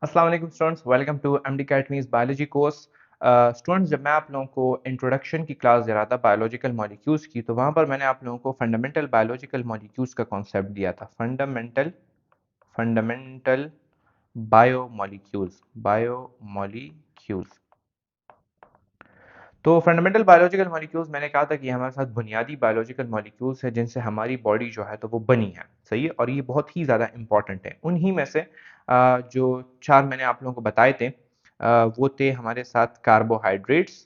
अस्सलाम वालेकुम students, welcome to MD academies biology course. Students, जब मैं आप लोगों को इंट्रोडक्शन की क्लास दे रहा था बायोलॉजिकल मॉलिक्यूल्स की, तो वहाँ पर मैंने आप लोगों को फंडामेंटल बायोलॉजिकल मॉलिक्यूल्स का कॉन्सेप्ट दिया था। Fundamental fundamental biomolecules. तो फंडामेंटल बायोलॉजिकल मॉलिक्यूल्स मैंने कहा था कि ये हमारे साथ बुनियादी बायोलॉजिकल मॉलिक्यूल्स है जिनसे हमारी बॉडी जो है तो वो बनी है। सही है, और ये बहुत ही ज़्यादा इंपॉर्टेंट है। उन्हीं में से जो चार मैंने आप लोगों को बताए थे, वो थे हमारे साथ कार्बोहाइड्रेट्स,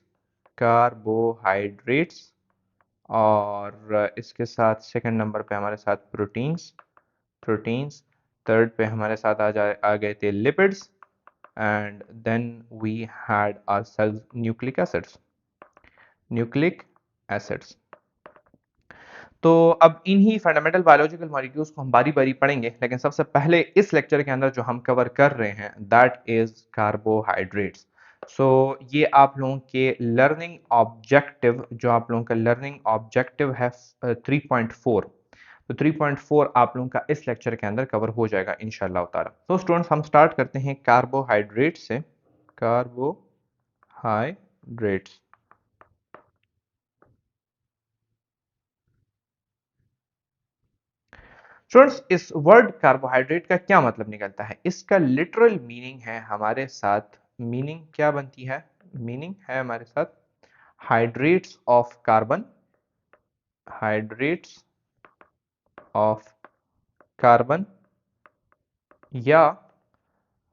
और इसके साथ सेकंड नंबर पे हमारे साथ प्रोटीन्स। थर्ड पे हमारे साथ आ गए थे lipids, and then we had our cells nucleic acids. तो अब इन्हीं फंडामेंटल बायोलॉजिकल मॉलिक्यूल्स को हम बारी बारी पढ़ेंगे, लेकिन सबसे पहले इस लेक्चर के अंदर जो हम कवर कर रहे हैं दैट इज कार्बोहाइड्रेट्स। सो ये आप लोगों के लर्निंग ऑब्जेक्टिव, जो आप लोगों का लर्निंग ऑब्जेक्टिव है 3.4, तो 3.4 आप लोगों का इस लेक्चर के अंदर कवर हो जाएगा इंशाल्लाह ताला। तो स्टूडेंट्स, हम स्टार्ट करते हैं कार्बोहाइड्रेट से। कार्बोहाइड्रेट्स। स्टूडेंट्स, इस वर्ड कार्बोहाइड्रेट का क्या मतलब निकलता है? इसका लिटरल मीनिंग है हमारे साथ, मीनिंग क्या बनती है? मीनिंग है हमारे साथ hydrates of carbon, hydrates of carbon, या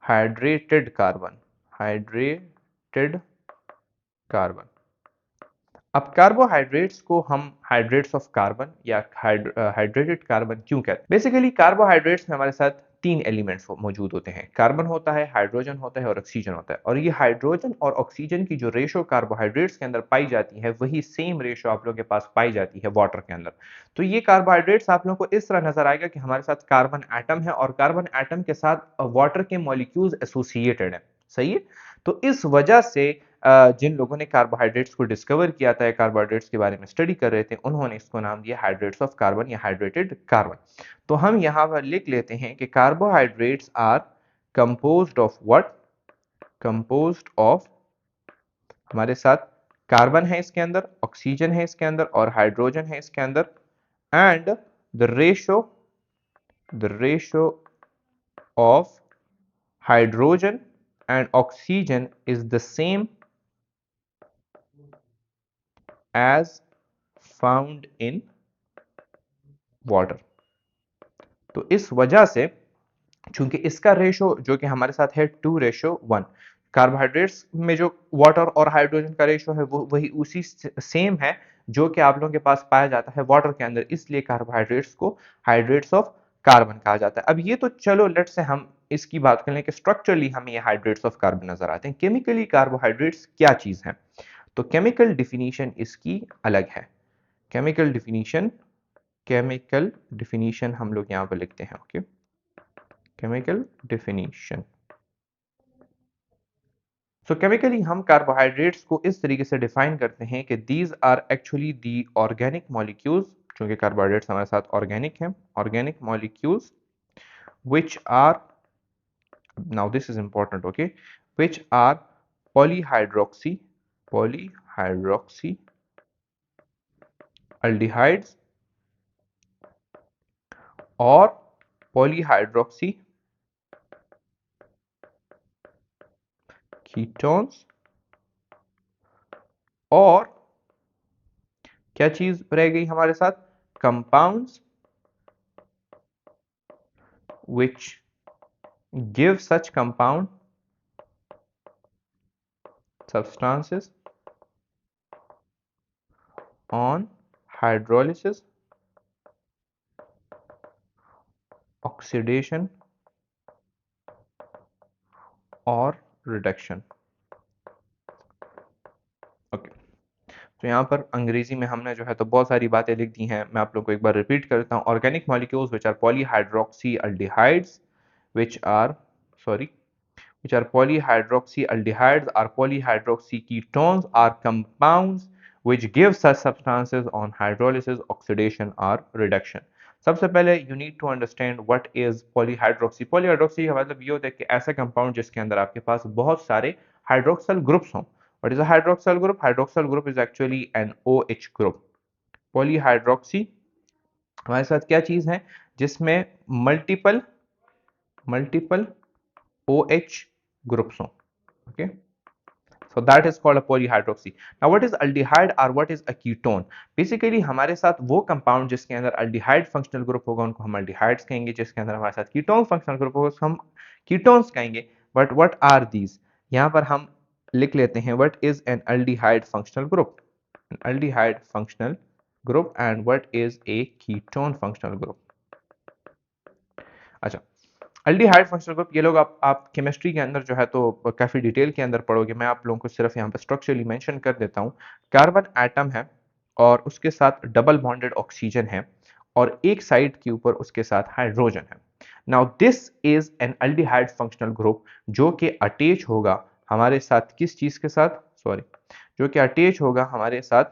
हाइड्रेटेड कार्बन, हाइड्रेटेड कार्बन। अब कार्बोहाइड्रेट्स को हम हाइड्रेट्स ऑफ कार्बन या हाइड्रेटेड कार्बन क्यों कहते हैं? बेसिकली कार्बोहाइड्रेट्स में हमारे साथ तीन एलिमेंट्स मौजूद होते हैं। कार्बन होता है, हाइड्रोजन होता है और ऑक्सीजन होता है। और ये हाइड्रोजन और ऑक्सीजन की जो रेशो कार्बोहाइड्रेट्स के अंदर पाई जाती है, वही सेम रेशो आप लोगों के पास पाई जाती है वाटर के अंदर। तो ये कार्बोहाइड्रेट्स आप लोगों को इस तरह नजर आएगा कि हमारे साथ कार्बन एटम है और कार्बन एटम के साथ वाटर के मॉलिक्यूल्स एसोसिएटेड है। सही है। तो इस वजह से जिन लोगों ने कार्बोहाइड्रेट्स को डिस्कवर किया था, कार्बोहाइड्रेट्स के बारे में स्टडी कर रहे थे, उन्होंने इसको नाम दिया हाइड्रेट्स ऑफ कार्बन या हाइड्रेटेड कार्बन। तो हम यहां पर लिख लेते हैं कि carbohydrates are composed of what? Composed of, हमारे साथ कार्बन है इसके अंदर, ऑक्सीजन है इसके अंदर और हाइड्रोजन है इसके अंदर, and the ratio of hydrogen and oxygen is the same as found in water। तो इस वजह से, चूंकि इसका रेशो जो कि हमारे साथ है 2:1, कार्बोहाइड्रेट्स में जो वाटर और हाइड्रोजन का रेशो है वो वही उसी सेम है जो कि आप लोगों के पास पाया जाता है वाटर के अंदर, इसलिए कार्बोहाइड्रेट्स को हाइड्रेट्स ऑफ कार्बन कहा जाता है। अब ये तो चलो लेट से हम इसकी बात कर लें कि स्ट्रक्चरली हमें ये हाइड्रेट्स ऑफ कार्बन नजर आते हैं। केमिकली कार्बोहाइड्रेट्स क्या चीज है? तो केमिकल डिफिनीशन इसकी अलग है। केमिकल डिफिनीशन केमिकल डिफिनीशन हम लोग यहाँ पर लिखते हैं। Okay, chemical definition. So chemically हम कार्बोहाइड्रेट्स को इस तरीके से डिफाइन करते हैं कि these are actually the organic molecules, क्योंकि कार्बोहाइड्रेट्स हमारे साथ ऑर्गेनिक हैं, organic molecules which are, now this is important, okay, which are polyhydroxy aldehydes or polyhydroxy ketones, और क्या चीज रह गई हमारे साथ? Compounds which give such compound substances on hydrolysis, oxidation और reduction। ओके, तो यहाँ पर अंग्रेजी में हमने जो है तो बहुत सारी बातें लिख दी हैं। मैं आप लोगों को एक बार रिपीट करता हूँ। Organic molecules which are polyhydroxy aldehydes, which are, sorry, which are polyhydroxy aldehydes or polyhydroxy ketones are compounds which give such substances on hydrolysis, oxidation or reduction। सबसे पहले you need to understand what is polyhydroxy. Polyhydroxy का मतलब ये होता है कि ऐसा compound जिसके अंदर आपके पास बहुत सारे हाइड्रोक्सल ग्रुप्स हों। What is a hydroxyl group? Hydroxyl group is actually an OH group. Polyhydroxy हमारे साथ क्या चीज है जिसमें मल्टीपल मल्टीपल OH ग्रुप्स हों। Okay, so that is called a polyhydroxy. Now what is aldehyde or what is a ketone? Basically हमारे साथ वो कंपाउंड जिसके अंदर aldehyde फंक्शनल ग्रुप होगा उनको हम aldehydes कहेंगे, जिसके अंदर हमारे साथ ketone फंक्शनल ग्रुप होगा उसको हम ketones कहेंगे। But what are these? यहाँ पर हम लिख लेते हैं what is an aldehyde functional group? An aldehyde functional group and what is a ketone functional group? अच्छा, अल्डिहाइड फंक्शनल ग्रुप ये लोग आप केमिस्ट्री के अंदर जो है तो काफी डिटेल के अंदर पढ़ोगे। मैं आप लोगों को सिर्फ यहाँ पर स्ट्रक्चरली मेंशन कर देता हूँ। कार्बन एटम है और उसके साथ डबल बॉन्डेड ऑक्सीजन है और एक साइड के ऊपर उसके साथ हाइड्रोजन है। Now this is an aldehyde functional group जो कि अटैच होगा हमारे साथ किस चीज के साथ, सॉरी, जो कि अटैच होगा हमारे साथ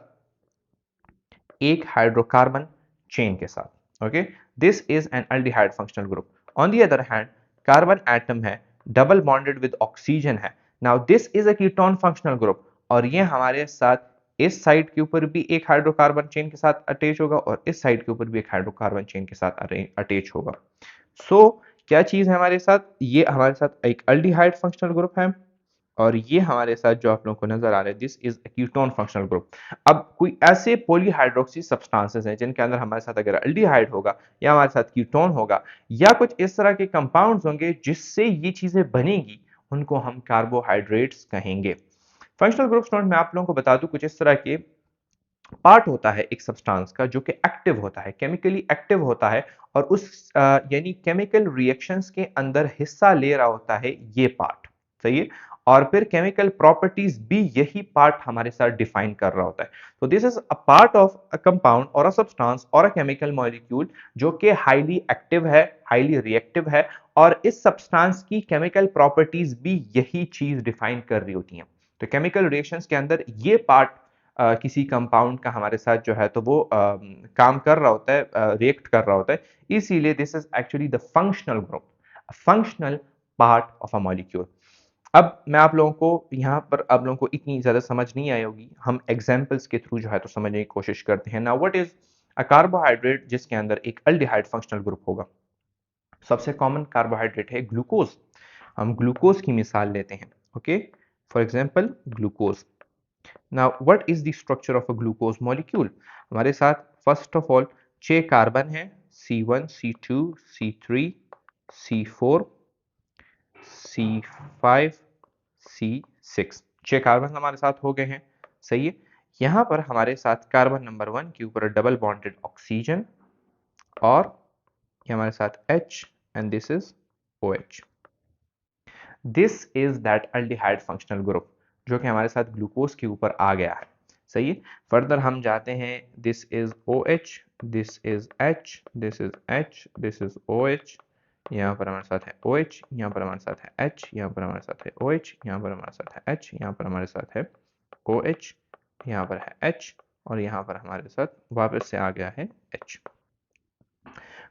एक हाइड्रोकार्बन चेन के साथ। Okay, this is an aldehyde functional group. On the other hand carbon atom है, डबल बॉन्डेड विद ऑक्सीजन है। Now this is a ketone functional group और ये हमारे साथ इस साइड के ऊपर भी एक हाइड्रोकार्बन चेन के साथ अटैच होगा और इस साइड के ऊपर भी एक हाइड्रोकार्बन चेन के साथ अटैच होगा। सो क्या चीज है हमारे साथ? ये हमारे साथ एक अल्डिहाइड फंक्शनल ग्रुप है और ये हमारे साथ जो आप लोगों को नजर आ रहा है this is ketone functional group. अब कोई ऐसे पॉलीहाइड्रोक्सी सब्सटेंसेस हैं जिनके अंदर हमारे साथ अगर अल्डिहाइड होगा या हमारे साथ कीटोन होगा या कुछ इस तरह के कंपाउंड्स होंगे जिससे ये चीजें बनेगी, उनको हम कार्बोहाइड्रेट्स कहेंगे। फंक्शनल ग्रुप्स नोट मैं आप लोगों को बता दूं कुछ इस तरह के पार्ट होता है एक सब्सटेंस का जो कि एक्टिव होता है, केमिकली एक्टिव होता है और उस यानी केमिकल रिएक्शंस के अंदर हिस्सा ले रहा होता है ये पार्ट, सही है। और फिर केमिकल प्रॉपर्टीज भी यही पार्ट हमारे साथ डिफाइन कर रहा होता है। तो this is a part of a compound और अ सब्सटेंस और अ केमिकल मॉलिक्यूल जो कि हाईली एक्टिव है, हाईली रिएक्टिव है और इस सब्सटेंस की केमिकल प्रॉपर्टीज भी यही चीज डिफाइन कर रही होती हैं। तो केमिकल रिएक्शंस के अंदर ये पार्ट किसी कंपाउंड का हमारे साथ जो है तो वो काम कर रहा होता है, रिएक्ट कर रहा होता है, इसीलिए this is actually the functional group, functional part of a molecule. अब मैं आप लोगों को यहाँ पर आप लोगों को इतनी ज्यादा समझ नहीं आई होगी, हम एग्जांपल्स के थ्रू जो है तो समझने की कोशिश करते हैं। Now what is a carbohydrate जिसके अंदर एक अल्डिहाइड फंक्शनल ग्रुप होगा? सबसे कॉमन कार्बोहाइड्रेट है ग्लूकोज। हम ग्लूकोज की मिसाल लेते हैं। Okay, for example glucose. Now, what is the structure of a glucose molecule? हमारे साथ फर्स्ट ऑफ ऑल 6 कार्बन है, C1, C2, C3, C4, C5, C6। 6 carbon हमारे साथ हो गए हैं, सही है। यहाँ पर हमारे साथ कार्बन नंबर 1 के ऊपर डबल बॉन्डेड ऑक्सीजन और ये हमारे साथ H and this is OH। This is that aldehyde functional group जो कि हमारे साथ ग्लूकोज के ऊपर आ गया है, सही है। फर्दर हम जाते हैं, this is OH, this is H, this is H, this is OH, यहाँ पर हमारे साथ है OH, यहाँ पर हमारे साथ है H, यहाँ पर हमारे साथ है OH, यहाँ पर हमारे साथ है H, यहाँ पर हमारे साथ है OH, यहाँ पर है H और यहाँ पर हमारे साथ वापस से आ गया है H।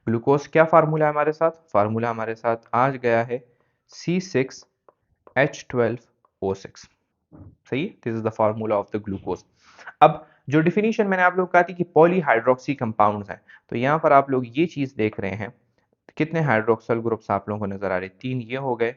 ग्लूकोज क्या फार्मूला है हमारे साथ? फार्मूला हमारे साथ आज गया है C6H12O6, सही। This is the formula of the glucose. अब जो डिफिनीशन मैंने आप लोग को कहा थी कि पॉलीहाइड्रोक्सी कंपाउंड्स हैं, तो यहाँ पर आप लोग ये चीज देख रहे हैं, कितने हाइड्रोक्सल ग्रुप्स आप लोगों को नजर आ रहे हैं? 3 ये हो गए,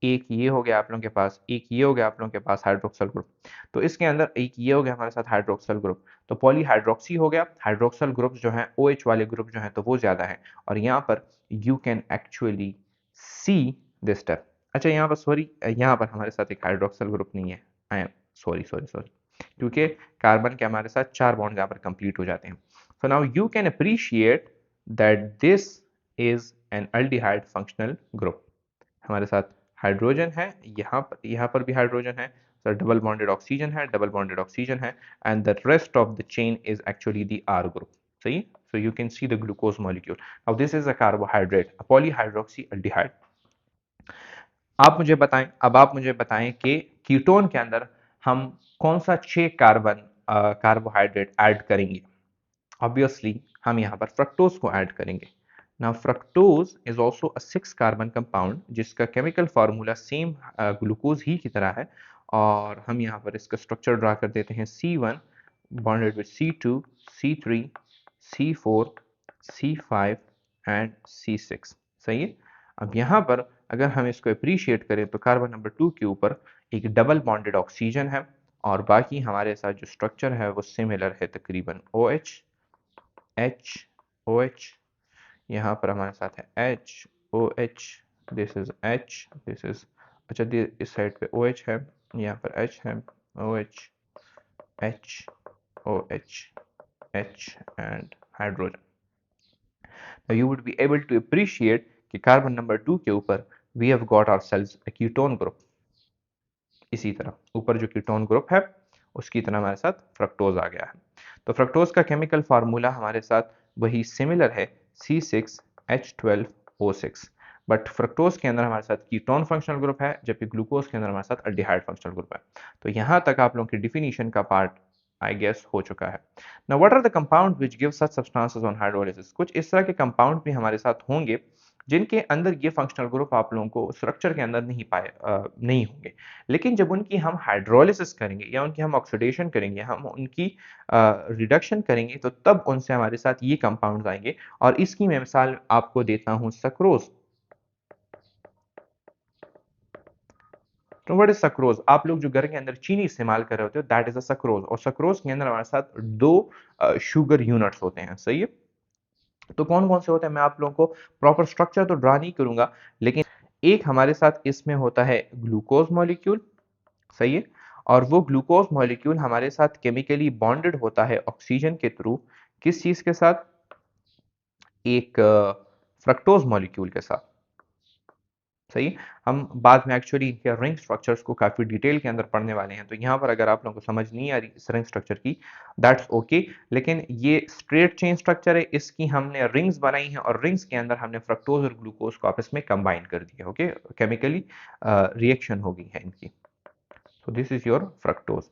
एक ये हो गया आप लोगों के पास, एक ये हो गया आप लोगों के पास हाइड्रोक्सल ग्रुप। तो इसके अंदर एक ये हो गया हमारे साथ हाइड्रोक्सल ग्रुप, तो पॉलीहाइड्रोक्सी हो गया। हाइड्रोक्सल ग्रुप जो है OH वाले ग्रुप जो है तो वो ज्यादा है और यहाँ पर you can actually see this step. अच्छा, यहाँ पर सॉरी, यहाँ पर हमारे साथ एक हाइड्रोक्सल ग्रुप नहीं है, I am sorry sorry sorry, क्योंकि कार्बन के हमारे साथ 4 बॉन्ड यहाँ पर कंप्लीट हो जाते हैं। So now you can appreciate that this is an aldehyde functional group. हमारे साथ हाइड्रोजन है, यहाँ पर भी हाइड्रोजन है, सर डबल बॉन्डेड ऑक्सीजन है, डबल बॉन्डेड ऑक्सीजन है and the rest of the chain is actually the R group, सही। So you can see the glucose molecule. Now this is a carbohydrate, a polyhydroxy aldehyde. आप मुझे बताएं, अब आप मुझे बताएं कि कीटोन के अंदर हम कौन सा 6 कार्बन कार्बोहाइड्रेट ऐड करेंगे? ऑब्वियसली हम यहाँ पर फ्रक्टोज को ऐड करेंगे। Now fructose is also a 6 carbon compound जिसका केमिकल फार्मूला सेम ग्लूकोज ही की तरह है, और हम यहाँ पर इसका स्ट्रक्चर ड्रा कर देते हैं। C1 bonded with C2, C3, C4, C5 and C6। सही है। अब यहाँ पर अगर हम इसको अप्रिशिएट करें तो कार्बन नंबर 2 के ऊपर एक डबल बॉन्डेड ऑक्सीजन है, और बाकी हमारे साथ जो स्ट्रक्चर है वो सिमिलर है तकरीबन। OH, H, OH, यहाँ पर हमारे साथ है H, OH, this is H, this is, अच्छा इस साइड पे OH है, यहाँ पर H है, OH, H, OH, H and hydrogen. Now you would be able to appreciate कि कार्बन नंबर 2 के ऊपर we have got ourselves a ketone group। इसी तरह ऊपर जो कीटोन ग्रुप है उसकी तरह हमारे साथ फ्रक्टोज आ गया है। तो फ्रक्टोज का केमिकल फार्मूला हमारे साथ वही सिमिलर है, C6H12O6, बट फ्रक्टोज के अंदर हमारे साथ कीटोन फंक्शनल ग्रुप है, जबकि ग्लूकोज के अंदर हमारे साथ अल्डिहाइड फंक्शनल ग्रुप है। तो यहाँ तक आप लोगों की डिफिनीशन का पार्ट आई गेस हो चुका है। Now what are the compound which give such substances on hydrolysis. कुछ इस तरह के कंपाउंड भी हमारे साथ होंगे जिनके अंदर ये फंक्शनल ग्रुप आप लोगों को स्ट्रक्चर के अंदर नहीं होंगे, लेकिन जब उनकी हम हाइड्रोलिसिस करेंगे या उनकी हम ऑक्सीडेशन करेंगे, हम उनकी रिडक्शन करेंगे, तो तब उनसे हमारे साथ ये कंपाउंड्स आएंगे। और इसकी मैं मिसाल आपको देता हूं सक्रोज। तो व्हाट इज सक्रोज? आप लोग जो घर के अंदर चीनी इस्तेमाल कर रहे होते हो, दैट इज अ सक्रोज। और सक्रोज के अंदर हमारे साथ दो शुगर यूनिट्स होते हैं। सही है। तो कौन कौन से होते हैं मैं आप लोगों को प्रॉपर स्ट्रक्चर तो ड्रा नहीं करूंगा, लेकिन एक हमारे साथ इसमें होता है ग्लूकोज मॉलिक्यूल। सही है। और वो ग्लूकोज मॉलिक्यूल हमारे साथ केमिकली बॉन्डेड होता है ऑक्सीजन के थ्रू, किस चीज के साथ? एक फ्रक्टोज मॉलिक्यूल के साथ। सही। हम बाद में एक्चुअली इनके रिंग स्ट्रक्चर्स को काफी डिटेल के अंदर पढ़ने वाले हैं, तो यहाँ पर अगर आप लोगों को समझ नहीं आ रही इस रिंग स्ट्रक्चर की, दैट्स ओके। लेकिन ये स्ट्रेट चेन स्ट्रक्चर है, इसकी हमने रिंग्स बनाई हैं और रिंग्स के अंदर हमने फ्रक्टोज और ग्लूकोज को आपस में कंबाइन कर दिया। ओके, केमिकली रिएक्शन हो गई है इनकी। So this is your fructose.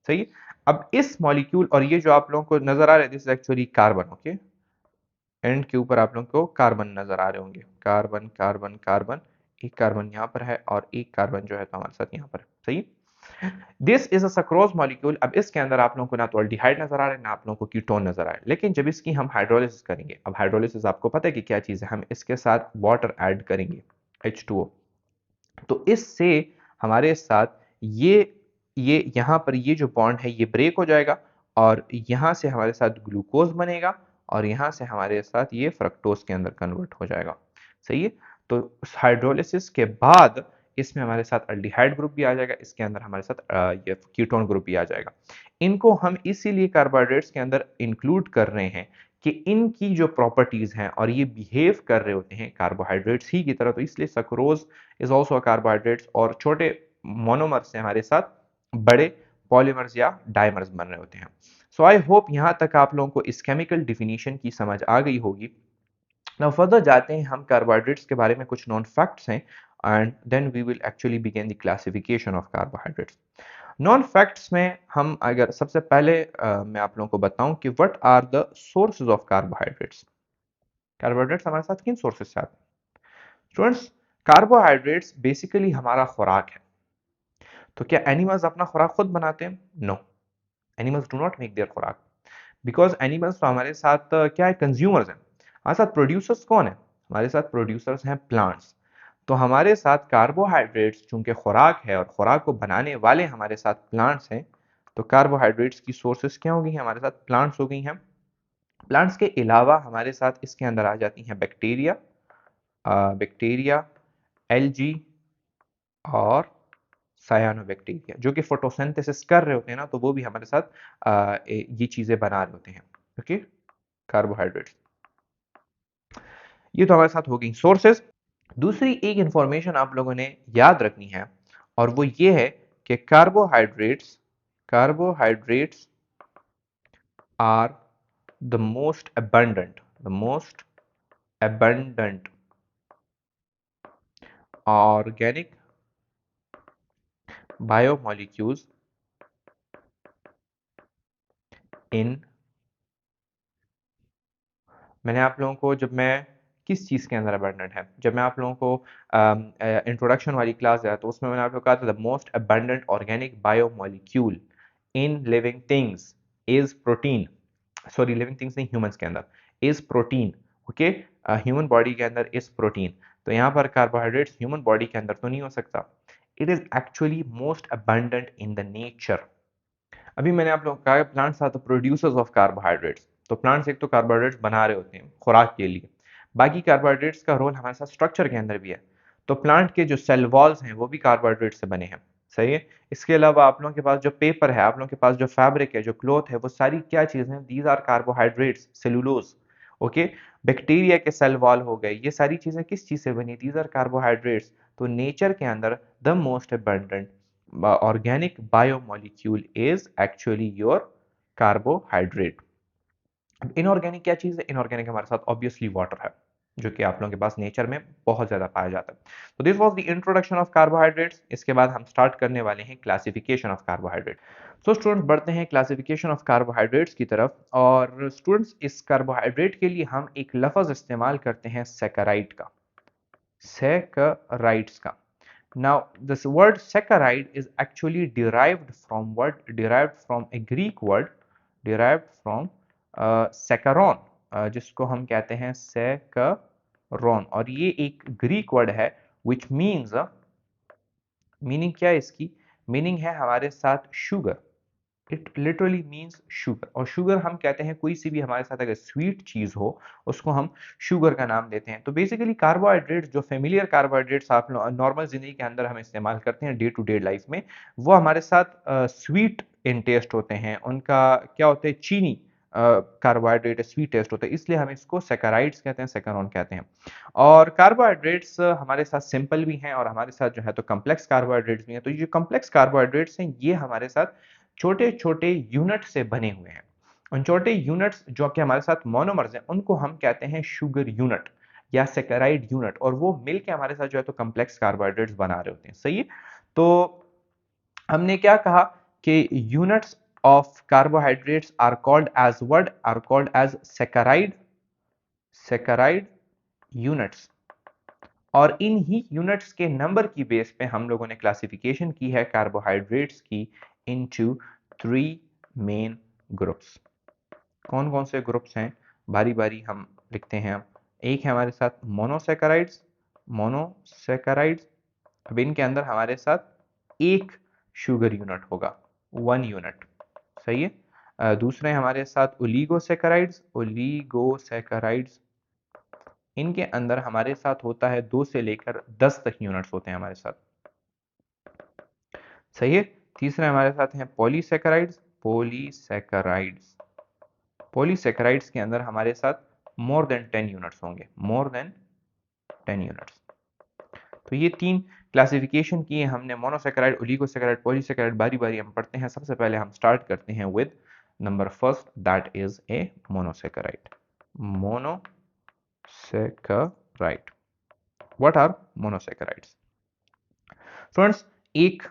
सही है। अब इस मॉलिक्यूल, और ये जो आप लोगों को नजर आ रहा है, this is actually carbon. Okay, and के ऊपर आप लोगों को कार्बन नजर आ रहे होंगे, कार्बन कार्बन कार्बन। एक कार्बन यहाँ पर है और एक कार्बन जो है तो हमारे साथ यहाँ पर। सही। This is a sucrose molecule. अब इसके अंदर आप लोगों को ना तो अल्डिहाइड नजर आ रहा है, ना आप लोगों को कीटोन नजर आ रहा है, लेकिन जब इसकी हम हाइड्रोलिसिस करेंगे, अब हाइड्रोलिसिस आपको पता है कि क्या चीज है, हम इसके साथ वाटर ऐड करेंगे, H2O। तो इससे हमारे साथ ये यहाँ पर ये जो बॉन्ड है ये ब्रेक हो जाएगा, और यहाँ से हमारे साथ ग्लूकोज बनेगा, और यहाँ से हमारे साथ ये फ्रक्टोज के अंदर कन्वर्ट हो जाएगा। सही है। तो हाइड्रोलिसिस के बाद इसमें हमारे साथ अल्डिहाइड ग्रुप भी आ जाएगा, इसके अंदर हमारे साथ ये कीटोन ग्रुप भी आ जाएगा। इनको हम इसीलिए कार्बोहाइड्रेट्स के अंदर इंक्लूड कर रहे हैं कि इनकी जो प्रॉपर्टीज हैं और ये बिहेव कर रहे होते हैं कार्बोहाइड्रेट्स ही की तरह, तो इसलिए सक्रोज इज ऑल्सो कार्बोहाइड्रेट्स, और छोटे मोनोमर से हमारे साथ बड़े पॉलीमर्स या डायमर्स बन रहे होते हैं। सो आई होप यहां तक आप लोगों को इस केमिकल डिफिनीशन की समझ आ गई होगी। नाउ फर्दर जाते हैं हम कार्बोहाइड्रेट्स के बारे में, कुछ नॉन फैक्ट्स हैं, and then we will actually begin the classification of carbohydrates. Known facts में हम अगर सबसे पहले मैं आप लोगों को बताऊं कि what are the sources of carbohydrates. Carbohydrates हमारे साथ किन सोर्सेज से आते हैं? स्टूडेंट्स, कार्बोहाइड्रेट्स बेसिकली हमारा खुराक है। तो क्या एनिमल्स अपना खुराक खुद बनाते हैं? No, animals do not make their खुराक, बिकॉज एनिमल्स तो हमारे साथ क्या है, कंज्यूमर्स हैं। हमारे साथ प्रोड्यूसर्स कौन है? हमारे साथ प्रोड्यूसर्स हैं प्लांट्स। तो हमारे साथ कार्बोहाइड्रेट्स चूंकि खुराक है और खुराक को बनाने वाले हमारे साथ प्लांट्स हैं, तो कार्बोहाइड्रेट्स की सोर्सेस क्या हो गई हैं? हमारे साथ प्लांट्स हो गई हैं। प्लांट्स के अलावा हमारे साथ इसके अंदर आ जाती हैं बैक्टीरिया, बैक्टीरिया, एल्गी और सायानोबैक्टीरिया, जो कि फोटोसिंथेसिस कर रहे होते हैं ना, तो वो भी हमारे साथ ये चीजें बना रहे होते हैं। Okay, carbohydrates. ये तो हमारे साथ हो गई सोर्सेस। दूसरी एक इंफॉर्मेशन आप लोगों ने याद रखनी है, और वो ये है कि carbohydrates are the most abundant organic biomolecules in मैंने आप लोगों को जब मैं किस चीज़ के अंदर अबंडेंट है, जब मैं आप लोगों को इंट्रोडक्शन वाली क्लास दिया तो उसमें मैंने आप लोगों को कहा था the most abundant organic biomolecule in living things is protein, sorry living things नहीं, ह्यूमंस के अंदर is protein. Okay, human body के अंदर इज प्रोटीन। तो यहाँ पर कार्बोहाइड्रेट्स ह्यूमन बॉडी के अंदर तो नहीं हो सकता। It is actually most abundant in the nature. अभी मैंने आप लोगों को कहा plants are the producers of carbohydrates. तो प्लांट्स एक तो कार्बोहाइड्रेट्स बना रहे होते हैं खुराक के लिए, बाकी कार्बोहाइड्रेट्स का रोल हमारे साथ स्ट्रक्चर के अंदर भी है। तो प्लांट के जो सेल वॉल्स हैं वो भी कार्बोहाइड्रेट से बने हैं। सही है। इसके अलावा आप लोगों के पास जो पेपर है, आप लोगों के पास जो फैब्रिक है, जो क्लॉथ है, वो सारी क्या चीजें हैं? These are carbohydrates, cellulose. Okay, bacteria के सेल वॉल हो गए, ये सारी चीजें किस चीज से बनी? These are carbohydrates. तो नेचर के अंदर the most abundant organic biomolecule is actually your carbohydrate। Inorganic क्या चीज है? इनऑर्गेनिक हमारे साथ ऑब्वियसली वाटर है, जो कि आप लोगों के पास नेचर में बहुत ज्यादा पाया जाता है। तो this was the introduction of carbohydrates. इसके बाद हम स्टार्ट करने वाले हैं classification of carbohydrate. So students बढ़ते हैं क्लासिफिकेशन ऑफ कार्बोहाइड्रेट्स की तरफ। और स्टूडेंट्स इस कार्बोहाइड्रेट के लिए हम एक लफ्ज इस्तेमाल करते हैं सैकराइड का, सैकराइड्स का। Now, this word saccharide is actually derived from a Greek word derived from saccharon, जिसको हम कहते हैं saccharon, और ये एक ग्रीक वर्ड है which means मीनिंग क्या है इसकी? मीनिंग है हमारे साथ sugar. It literally means sugar. और शुगर हम कहते हैं कोई सी भी हमारे साथ अगर स्वीट चीज हो उसको हम शुगर का नाम देते हैं। तो बेसिकली कार्बोहाइड्रेट्स, जो फेमिलियर कार्बोहाइड्रेट्स आप नॉर्मल जिंदगी के अंदर हम इस्तेमाल करते हैं डे टू डे लाइफ में, वो हमारे साथ स्वीट इन टेस्ट होते हैं। उनका क्या होता है? चीनी कार्बोहाइड्रेट स्वीट टेस्ट होता है, इसलिए हम इसको सेकराइड्स कहते हैं, सेकरॉन कहते हैं। और कार्बोहाइड्रेट्स हमारे साथ सिंपल भी हैं और हमारे साथ जो है तो कम्प्लेक्स कार्बोहाइड्रेट्स भी हैं। तो ये जो कम्प्लेक्स कार्बोहाइड्रेट्स हैं ये हमारे साथ छोटे छोटे यूनिट से बने हुए हैं। उन छोटे यूनिट्स जो कि हमारे साथ मोनोमर्स हैं उनको हम कहते हैं शुगर यूनिट या सेकेराइड यूनिट, और वो मिलके हमारे साथ जो है तो कम्प्लेक्स कार्बोहाइड्रेट्स बना रहे होते हैं। सही है। तो हमने क्या कहा कि units of carbohydrates are called as word are called as saccharide, saccharide units. और इन ही यूनिट्स के नंबर की बेस पे हम लोगों ने क्लासिफिकेशन की है कार्बोहाइड्रेट्स की इनटू 3 मेन ग्रुप्स। कौन कौन से ग्रुप्स हैं? बारी बारी हम लिखते हैं। एक है हमारे साथ मोनोसैकेराइड्स, मोनोसैकेराइड्स। अब इनके अंदर हमारे साथ एक शुगर यूनिट होगा, 1 यूनिट। सही है। दूसरे हमारे साथ ओलिगोसैकेराइड्स, ओलिगोसैकेराइड्स। इनके अंदर हमारे साथ होता है 2 से लेकर 10 तक यूनिट्स होते हैं हमारे साथ। सही है। तीसरे हमारे साथ हैं पॉलीसैकेराइड्स, पॉलीसैकेराइड्स। पॉलीसैकेराइड्स के अंदर हमारे साथ मोर देन 10 यूनिट्स होंगे, मोर देन 10 यूनिट्स। तो ये 3 क्लासिफिकेशन की है हमने, मोनोसैकेराइड, ओलिगोसैकेराइड, पॉलीसैकेराइड। बारी बारी हम पढ़ते हैं। सबसे पहले हम स्टार्ट करते हैं with number first, that is a monosaccharide. Monosaccharide. What are monosaccharides? Friends, एक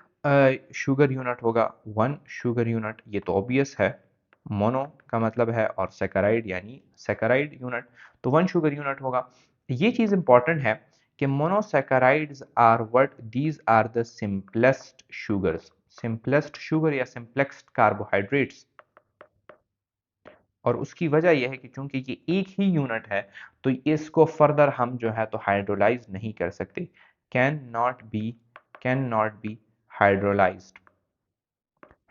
शुगर यूनिट होगा, 1 शुगर यूनिट, ये तो ऑब्वियस है। मोनो का मतलब है और सैकराइड यानी सैकराइड यूनिट, तो 1 शुगर यूनिट होगा। ये चीज इंपॉर्टेंट है कि monosaccharides are what? These are the simplest sugars, simplest sugar या सिंपलेस्ट कार्बोहाइड्रेट्स। और उसकी वजह यह है कि चूंकि ये एक ही यूनिट है तो इसको फर्दर हम जो है तो हाइड्रोलाइज नहीं कर सकते, can not be hydrolysed.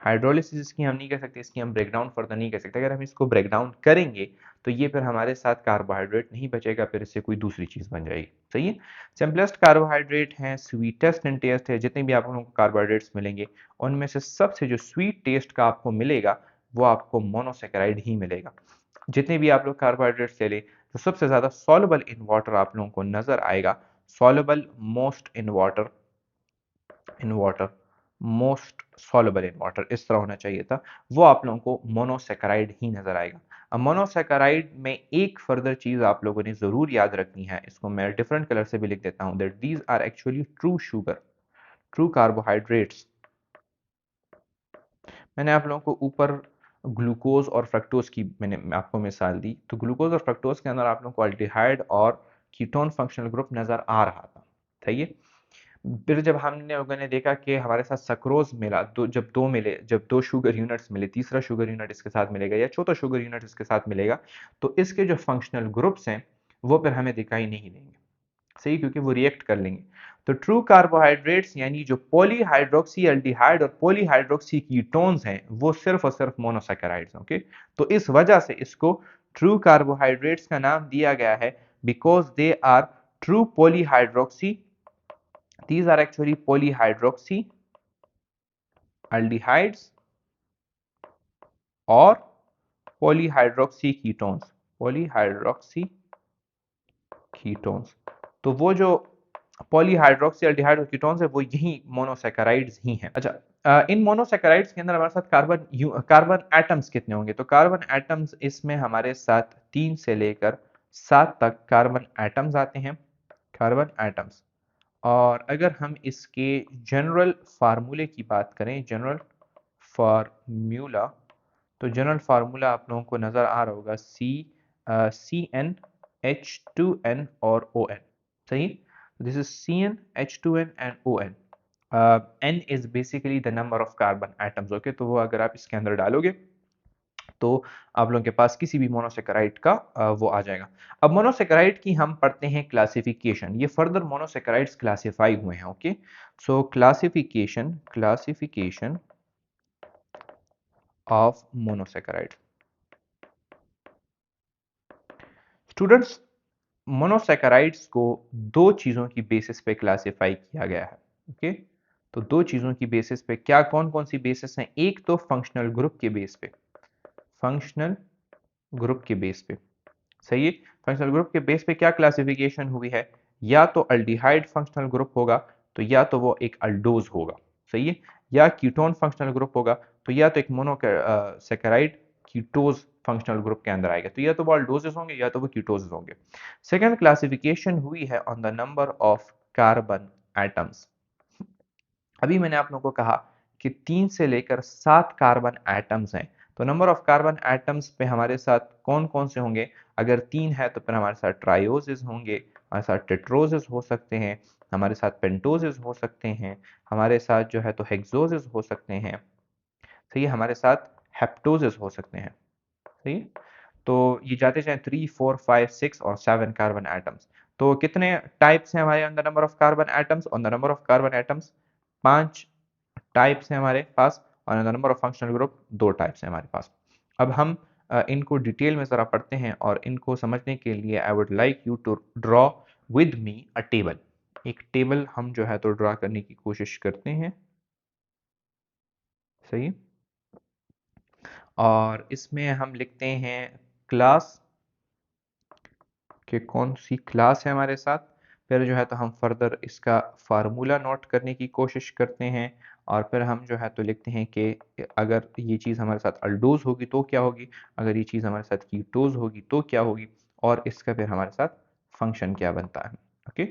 Hydrolysis इसकी हम नहीं कर सकते, इसकी हम ब्रेकडाउन फर्दर नहीं कर सकते। अगर हम इसको ब्रेकडाउन करेंगे तो ये फिर हमारे साथ कार्बोहाइड्रेट नहीं बचेगा, फिर इससे कोई दूसरी चीज बन जाएगी। सही है। सिंपलेस्ट कार्बोहाइड्रेट है, स्वीटेस्ट इन टेस्ट है। जितने भी आप लोगों को कार्बोहाइड्रेट्स मिलेंगे उनमें से सबसे जो स्वीट टेस्ट का आपको मिलेगा वो आपको मोनोसैकेराइड ही मिलेगा। जितने भी आप लोग कार्बोहाइड्रेट्स ले लें तो सबसे ज्यादा सॉल्युबल इन वाटर आप लोगों को नजर आएगा, soluble most in water, in water, most soluble in water, इस तरह होना चाहिए था। वो आप लोगों को मोनोसैकेराइड ही नजर आएगा। अब मोनोसैकेराइड में एक फर्दर चीज आप लोगों ने जरूर याद रखनी है, इसको मैं डिफरेंट कलर से भी लिख देता हूं, that these are actually true sugar, true carbohydrates. मैंने आप लोगों को ऊपर ग्लूकोज और फ्रक्टोज की मैंने आपको मिसाल दी, तो ग्लूकोज और फ्रक्टोज के अंदर आप लोगों को अल्डिहाइड और कीटोन फंक्शनल ग्रुप नज़र आ रहा था, सही है। फिर जब हमने लोगों ने देखा कि हमारे साथ सक्रोज मिला, जब दो शुगर यूनिट्स मिले, तीसरा शुगर यूनिट इसके साथ मिलेगा या चौथा शुगर यूनिट इसके साथ मिलेगा, तो इसके जो फंक्शनल ग्रुप्स हैं वो फिर हमें दिखाई नहीं देंगे, सही, क्योंकि वो रिएक्ट कर लेंगे। तो ट्रू कार्बोहाइड्रेट्स यानी जो पॉलीहाइड्रोक्सी एल्डिहाइड और पॉलीहाइड्रोक्सी कीटोन्स हैं वो सिर्फ और सिर्फ मोनोसैकेराइड्स, ओके। तो इस वजह से इसको ट्रू कार्बोहाइड्रेट्स का नाम दिया गया है, because they are true polyhydroxy, these are actually polyhydroxy aldehydes और polyhydroxy ketones, polyhydroxy ketones। तो वो जो पॉलीहाइड्रोक्सी एल्डिहाइड और कीटोन्स है वो यही मोनोसैकेराइड्स ही हैं। अच्छा, इन मोनोसैकेराइड्स के अंदर हमारे साथ कार्बन एटम्स कितने होंगे? तो कार्बन एटम्स इसमें हमारे साथ 3 से लेकर 7 तक कार्बन एटम्स आते हैं, कार्बन एटम्स। और अगर हम इसके जनरल फार्मूले की बात करें, जनरल फार्मूला, तो जनरल फार्मूला आप लोगों को नज़र आ रहा होगा, CnH2n और ON, सही। This is CnH2n and ON। N is basically the number of carbon atoms, okay. तो वो अगर आप इसके अंदर डालोगे तो आप लोगों के पास किसी भी मोनोसेकेराइड का वो आ जाएगा। अब मोनोसेकेराइड की हम पढ़ते हैं क्लासिफिकेशन, ये फर्दर मोनोसेकेराइड्स क्लासिफाई हुए हैं, okay. So classification of monosaccharide. Students, monosaccharides को दो चीजों की बेसिस पे क्लासिफाई किया गया है, ओके। तो दो चीजों की बेसिस पे, क्या कौन कौन सी बेसिस हैं? एक तो फंक्शनल ग्रुप के बेस पे, फंक्शनल ग्रुप के बेस पे, सही है। फंक्शनल ग्रुप के बेस पे क्या क्लासिफिकेशन हुई है? या तो अल्डिहाइड फंक्शनल ग्रुप होगा, तो या तो वो एक अल्डोज होगा, सही है। या कीटोन फंक्शनल ग्रुप होगा, तो या तो एक मोनोसेकेराइड कीटोज फंक्शनल ग्रुप के अंदर आएगा, तो या तो वो अल्डोजेस होंगे या तो वो कीटोजेस होंगे। सेकंड क्लासिफिकेशन हुई है on the number of carbon atoms. अभी मैंने आप लोगों को कहा कि 3 से लेकर 7 कार्बन एटम्स हैं, तो नंबर ऑफ कार्बन एटम्स पे हमारे साथ कौन कौन से होंगे? अगर 3 है तो फिर हमारे साथ ट्रायोजेस होंगे, हमारे साथ टेट्रोजेस हो सकते हैं, हमारे साथ पेंटोजेस हो सकते हैं, हमारे साथ जो है तो हेक्सोजेस हो सकते हैं, सही है, हमारे साथ हेप्टोजेस हो सकते हैं, सही है। तो ये जाते जाएं 3 4 5 6 और 7 कार्बन एटम्स। तो कितने टाइप्स हैं हमारे अंदर number of carbon atoms? On the number of carbon atoms 5 types हैं हमारे पास, और the number of functional group 2 types हैं हमारे पास। अब हम इनको डिटेल में ज़रा पढ़ते हैं, और इनको समझने के लिए I would like you to draw with me a table. एक टेबल हम जो है तो ड्रॉ करने की कोशिश करते हैं, सही। और इसमें हम लिखते हैं क्लास, कि कौन सी क्लास है हमारे साथ। फिर जो है तो हम फर्दर इसका फार्मूला नोट करने की कोशिश करते हैं, और फिर हम जो है तो लिखते हैं कि अगर ये चीज़ हमारे साथ अल्डोज होगी तो क्या होगी, अगर ये चीज़ हमारे साथ कीटोज होगी तो क्या होगी, और इसका फिर हमारे साथ फंक्शन क्या बनता है, ओके।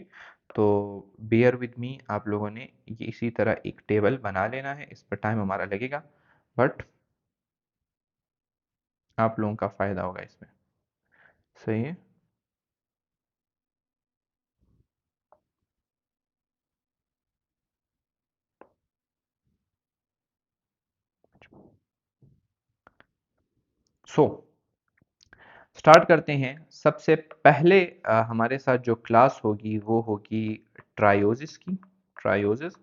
तो बेयर विद मी, आप लोगों ने ये इसी तरह एक टेबल बना लेना है, इस पर टाइम हमारा लगेगा, बट आप लोगों का फ़ायदा होगा इसमें, सही है। सो स्टार्ट करते हैं। सबसे पहले हमारे साथ जो क्लास होगी वो होगी ट्रायोजिस की, ट्रायोजिस,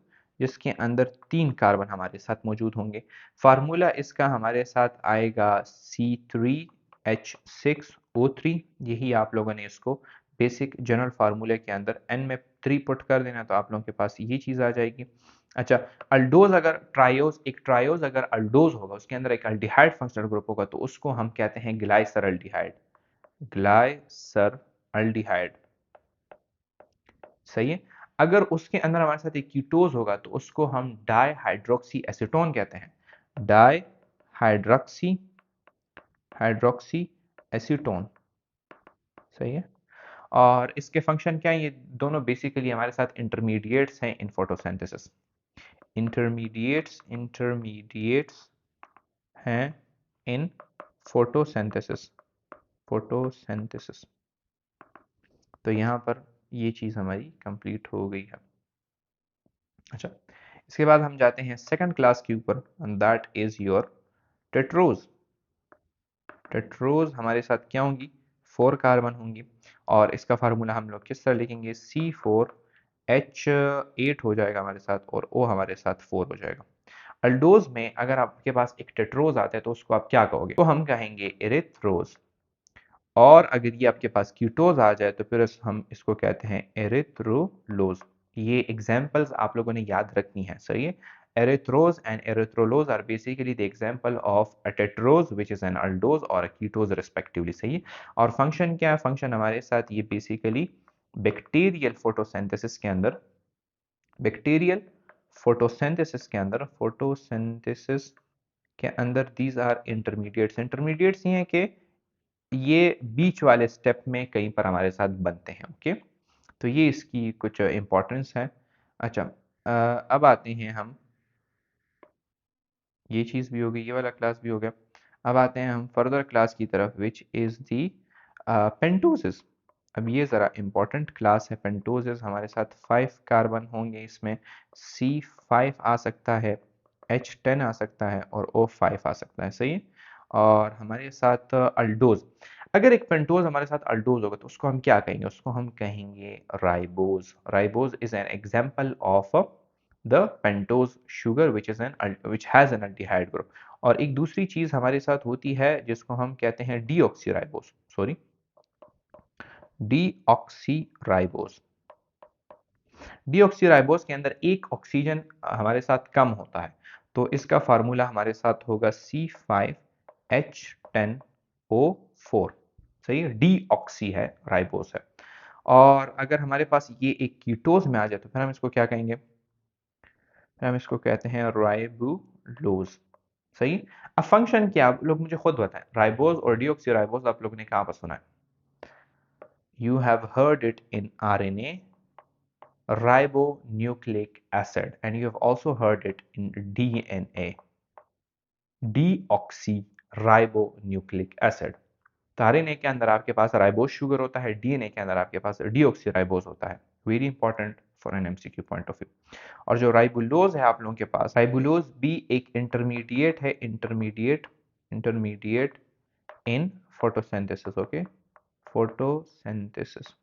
जिसके अंदर 3 कार्बन हमारे साथ मौजूद होंगे। फार्मूला इसका हमारे साथ आएगा C3H6O3। यही आप लोगों ने इसको बेसिक जनरल फार्मूले के अंदर n में 3 पुट कर देना, तो आप लोगों के पास ये चीज़ आ जाएगी। अच्छा, अल्डोज अगर ट्रायोज अगर अल्डोज होगा, उसके अंदर एक अल्डिहाइड फंक्शनल ग्रुप होगा, तो उसको हम कहते हैं ग्लाइसरल्डिहाइड, ग्लाइसरल्डिहाइड, सही है। अगर उसके अंदर हमारे साथ एक कीटोज होगा तो उसको हम डाईहाइड्रोक्सी एसीटोन कहते हैं, डाईहाइड्रोक्सी हाइड्रोक्सी एसीटोन, सही है। और इसके फंक्शन क्या है? ये दोनों बेसिकली हमारे साथ इंटरमीडिएट्स हैं इन फोटोसिंथेसिस, इंटरमीडिएट्स हैं इन फोटोसिंथेसिस, फोटोसिंथेसिस। तो यहाँ पर ये चीज़ हमारी कंप्लीट हो गई है। अच्छा, इसके बाद हम जाते हैं सेकंड क्लास के ऊपर, and that is your tetrose. Tetrose हमारे साथ क्या होंगी? 4 कार्बन होंगी, और इसका फार्मूला हम लोग किस तरह लिखेंगे? C4H8 हो जाएगा हमारे साथ, और O हमारे साथ 4 हो जाएगा। अल्डोज में अगर आपके पास एक टेट्रोज आता है तो उसको आप क्या कहोगे? तो हम कहेंगे एरिथ्रोज। और अगर ये आपके पास कीटोज आ जाए तो फिर हम इसको कहते हैं एरिथ्रोलोज। ये एग्जांपल्स आप लोगों ने याद रखनी है, सही है? Erythrose and erythrulose are basically the example of a tetrose which is an aldose और अ कीटोज रिस्पेक्टिवली, सही है? और फंक्शन क्या है? फंक्शन हमारे साथ ये बेसिकली बैक्टीरियल फोटोसिंथेसिस के अंदर, बैक्टीरियल फोटोसिंथेसिस के अंदर, फोटोसिंथेसिस के अंदर दीज आर इंटरमीडिएट्स। इंटरमीडिएट्स ये हैं कि ये बीच वाले स्टेप में कहीं पर हमारे साथ बनते हैं, ओके? तो ये इसकी कुछ इंपॉर्टेंस है। अच्छा, अब आते हैं हम, ये चीज़ भी हो गई, ये वाला क्लास भी हो गया। अब आते हैं हम फर्दर क्लास की तरफ, विच इज़ दी पेंटोसिस। अब ये ज़रा इम्पोर्टेंट क्लास है। पेंटोसिस हमारे साथ 5 कार्बन होंगे, इसमें C5 आ सकता है, H10 आ सकता है, और O5 आ सकता है, सही है? और हमारे साथ अल्डोज, अगर एक पेंटोज हमारे साथ अल्डोज होगा तो उसको हम क्या कहेंगे? उसको हम कहेंगे ribose. Ribose is an example of the pentose sugar which has an aldehyde group. और एक दूसरी चीज हमारे साथ होती है जिसको हम कहते हैं डीऑक्सीराइबोज, सॉरी, डीऑक्सीराइबोज। डीऑक्सीराइबोज के अंदर एक ऑक्सीजन हमारे साथ कम होता है, तो इसका फार्मूला हमारे साथ होगा C5H10O4, सही है? डीऑक्सी है, राइबोज है। और अगर हमारे पास ये एक कीटोज में आ जाए तो फिर हम इसको क्या कहेंगे? फिर हम इसको कहते हैं राइबुलोज, सही। अब फंक्शन क्या, आप लोग मुझे खुद बताएं, राइबोज और डीऑक्सीराइबोज आप लोगों ने कहाँ पर सुना है? You have heard it in RNA, ribonucleic acid, and you have also heard it in DNA, deoxyribonucleic acid। तो आरएनए के अंदर आपके पास राइबोज शुगर होता है, डीएनए के अंदर आपके पास डीऑक्सीराइबोज होता है। Very important for an MCQ point of view. और जो राइबुलोज है आप लोगों के पास, राइबुलोज भी एक इंटरमीडिएट है, intermediate in photosynthesis, okay? Photosynthesis.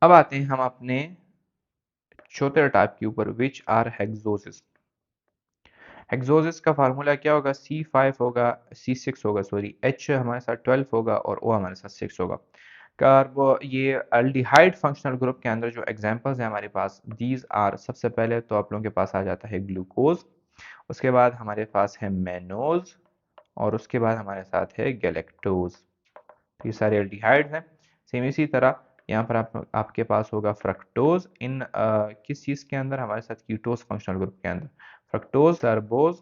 अब आते हैं हम अपने चौथे टाइप के ऊपर, विच आर हेक्सोसिस। हेक्सोसिस का फार्मूला क्या होगा? C5 होगा, C6 होगा, सॉरी, H हमारे साथ 12 होगा और O हमारे साथ 6 होगा। कार्बो, ये अल्डिहाइड फंक्शनल ग्रुप के अंदर जो एग्जांपल्स हैं हमारे पास, दीज आर, सबसे पहले तो आप लोगों के पास आ जाता है ग्लूकोज, उसके बाद हमारे पास है मैनोज, और उसके बाद हमारे साथ है गैलेक्टोज। तो ये सारे अल्डिहाइड्स हैं। सेम इसी तरह यहाँ पर आपके पास होगा फ्रक्टोज, इन किस चीज़ के अंदर? हमारे साथ कीटोज फंक्शनल ग्रुप के अंदर। फ्रक्टोज, सर्बोज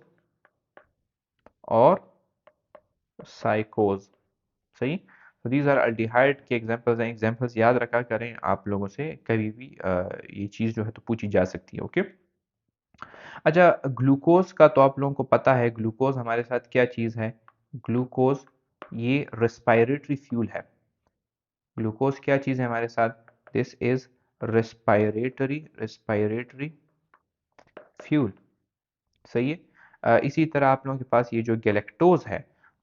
और साइकोज, सही। तो दीज आर अल्डिहाइड के एग्जांपल्स हैं। एग्जांपल्स याद रखा करें, आप लोगों से कभी भी ये चीज़ जो है तो पूछी जा सकती है, ओके? अच्छा, ग्लूकोज का तो आप लोगों को पता है, ग्लूकोज हमारे साथ क्या चीज़ है? ग्लूकोज ये रेस्पिरेटरी फ्यूल है। ग्लूकोज क्या चीज़ है हमारे साथ? दिस इज रेस्पिरेटरी फ्यूल, सही है। इसी तरह आप लोगों के पास ये जो गैलेक्टोज है,